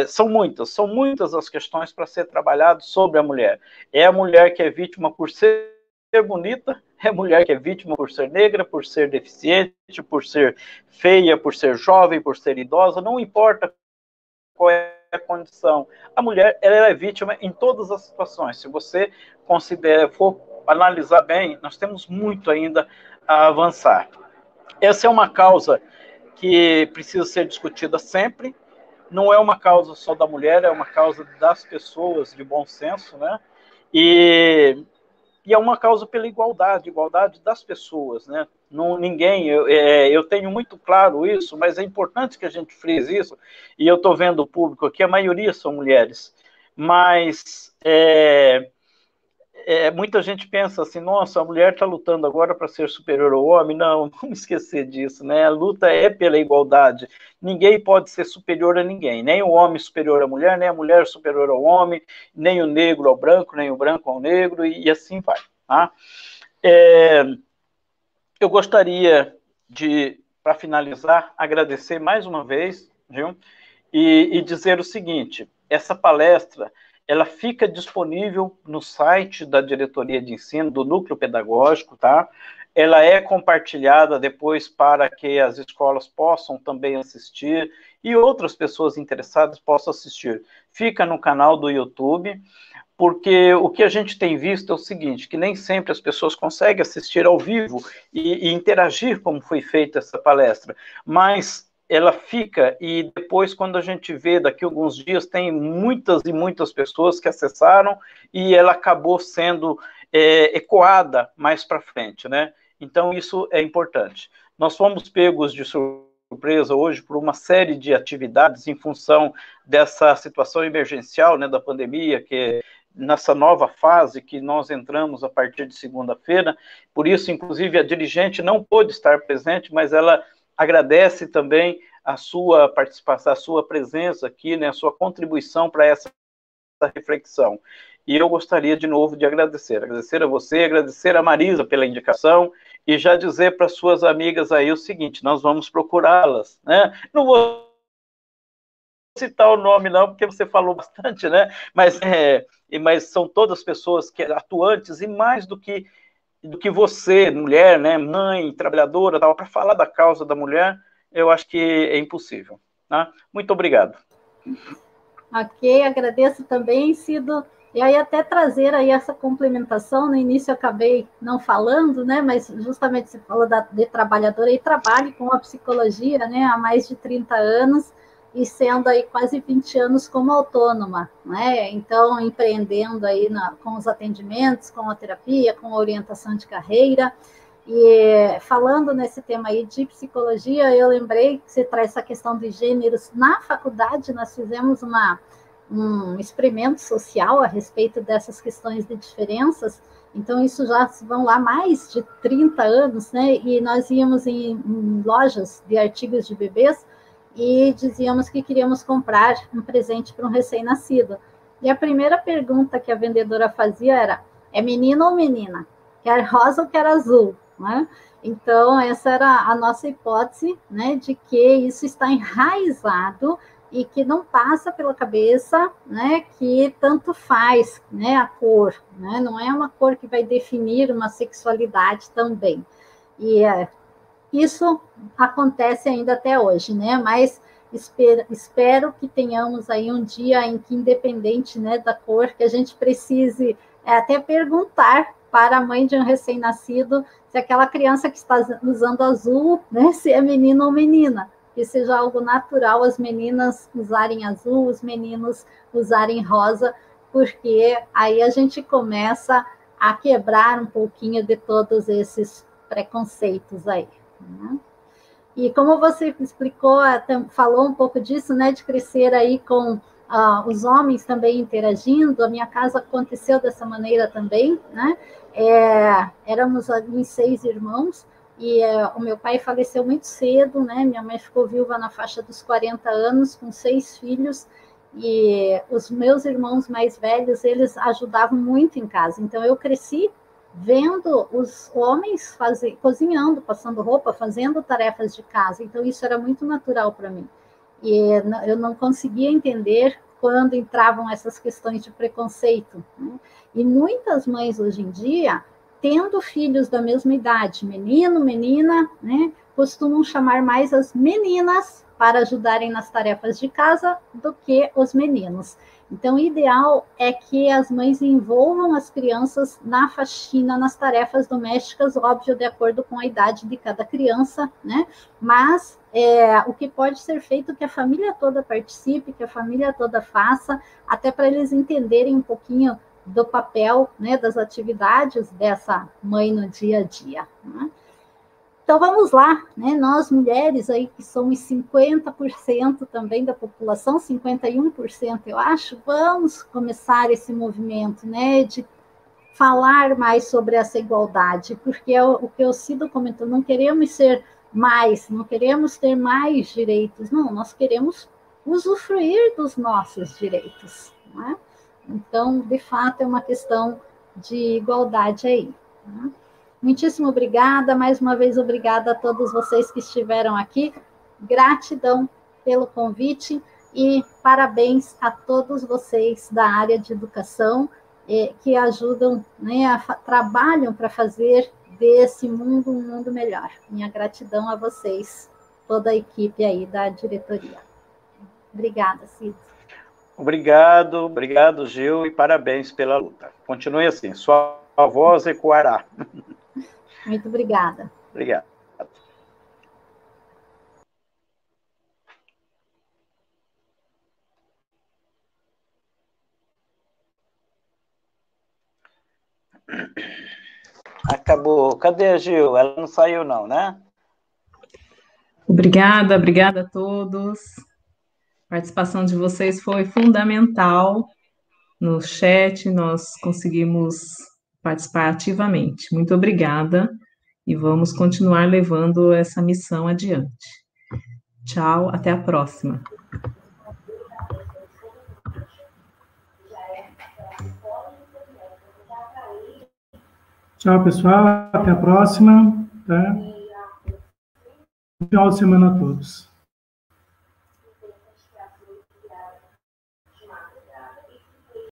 São muitas as questões para ser trabalhado sobre a mulher. É a mulher que é vítima por ser bonita, é mulher que é vítima por ser negra, por ser deficiente, por ser feia, por ser jovem, por ser idosa, não importa qual é a condição. A mulher, ela é vítima em todas as situações. Se você for analisar bem, nós temos muito ainda a avançar. Essa é uma causa que precisa ser discutida sempre, não é uma causa só da mulher, é uma causa das pessoas de bom senso, né? E e é uma causa pela igualdade das pessoas, né? Não, eu tenho muito claro isso, mas é importante que a gente frise isso, e eu estou vendo o público aqui, a maioria são mulheres, mas muita gente pensa assim, nossa, a mulher está lutando agora para ser superior ao homem. Não, vamos esquecer disso, né? A luta é pela igualdade. Ninguém pode ser superior a ninguém, nem o homem superior à mulher, nem a mulher superior ao homem, nem o negro ao branco, nem o branco ao negro, e assim vai. Tá? Eu gostaria de, para finalizar, agradecer mais uma vez, viu? E dizer o seguinte, essa palestra, ela fica disponível no site da Diretoria de Ensino, do Núcleo Pedagógico, tá? Ela é compartilhada depois para que as escolas possam também assistir e outras pessoas interessadas possam assistir. Fica no canal do YouTube, porque o que a gente tem visto é o seguinte, que nem sempre as pessoas conseguem assistir ao vivo e interagir como foi feita essa palestra, mas ela fica, e depois, quando a gente vê, daqui a alguns dias, tem muitas e muitas pessoas que acessaram, e ela acabou sendo ecoada mais para frente, né? Então, isso é importante. Nós fomos pegos de surpresa hoje por uma série de atividades em função dessa situação emergencial, né, da pandemia, que nessa nova fase que nós entramos a partir de segunda-feira, por isso, inclusive, a dirigente não pôde estar presente, mas ela agradece também a sua participação, a sua presença aqui, né, a sua contribuição para essa reflexão. E eu gostaria, de novo, de agradecer a você, agradecer a Marisa pela indicação, e já dizer para suas amigas aí o seguinte, nós vamos procurá-las, né? Não vou citar o nome não, porque você falou bastante, né? Mas são todas pessoas que atuantes, e mais do que você, mulher, né, mãe, trabalhadora, para falar da causa da mulher, eu acho que é impossível. Tá? Muito obrigado. Ok, agradeço também, Cido. E aí até trazer aí essa complementação, no início eu acabei não falando, né, mas justamente você falou de trabalhadora, e trabalho com a psicologia, né, há mais de 30 anos, e sendo aí quase 20 anos como autônoma, né, então empreendendo aí com os atendimentos, com a terapia, com a orientação de carreira. E falando nesse tema aí de psicologia, eu lembrei que você traz essa questão de gêneros. Na faculdade, nós fizemos um experimento social a respeito dessas questões de diferenças, então isso já vão lá mais de 30 anos, né? E nós íamos em lojas de artigos de bebês e dizíamos que queríamos comprar um presente para um recém-nascido. E a primeira pergunta que a vendedora fazia era: é menino ou menina? Quer rosa ou quer azul? Né? Então, essa era a nossa hipótese, né, de que isso está enraizado e que não passa pela cabeça, né, que tanto faz, né, a cor, né, não é uma cor que vai definir uma sexualidade também. E isso acontece ainda até hoje, né, mas espero que tenhamos aí um dia em que, independente, né, da cor, que a gente precise até perguntar para a mãe de um recém-nascido se aquela criança que está usando azul, né, se é menino ou menina, que seja algo natural as meninas usarem azul, os meninos usarem rosa, porque aí a gente começa a quebrar um pouquinho de todos esses preconceitos aí, né? E como você explicou, falou um pouco disso, né, de crescer aí com os homens também interagindo, a minha casa aconteceu dessa maneira também, né? Éramos ali 6 irmãos, e o meu pai faleceu muito cedo, né? Minha mãe ficou viúva na faixa dos 40 anos, com 6 filhos, e os meus irmãos mais velhos, eles ajudavam muito em casa, então eu cresci vendo os homens cozinhando, passando roupa, fazendo tarefas de casa, então isso era muito natural para mim. E eu não conseguia entender quando entravam essas questões de preconceito, né? E muitas mães hoje em dia, tendo filhos da mesma idade, menino, menina, né, costumam chamar mais as meninas para ajudarem nas tarefas de casa do que os meninos. Então, o ideal é que as mães envolvam as crianças na faxina, nas tarefas domésticas, óbvio, de acordo com a idade de cada criança, né? Mas o que pode ser feito é que a família toda participe, que a família toda faça, até para eles entenderem um pouquinho do papel, né, das atividades dessa mãe no dia a dia, né? Então, vamos lá, né? Nós, mulheres, aí, que somos 50% também da população, 51%, eu acho, vamos começar esse movimento, né, de falar mais sobre essa igualdade, porque é o que o Cido comentou, não queremos ser mais, não queremos ter mais direitos, não, nós queremos usufruir dos nossos direitos, né? Então, de fato, é uma questão de igualdade aí, né? Muitíssimo obrigada, mais uma vez obrigada a todos vocês que estiveram aqui, gratidão pelo convite e parabéns a todos vocês da área de educação que ajudam, né, trabalham para fazer desse mundo um mundo melhor. Minha gratidão a vocês, toda a equipe aí da diretoria. Obrigada, Cid. Obrigado, Gil, e parabéns pela luta. Continue assim, sua voz ecoará. Muito obrigada. Obrigado. Acabou. Cadê a Gil? Ela não saiu, não, né? Obrigada a todos. A participação de vocês foi fundamental no chat, nós conseguimos participar ativamente. Muito obrigada e vamos continuar levando essa missão adiante. Tchau, até a próxima. Tchau, pessoal. Até a próxima. Tá? Bom final de semana a todos.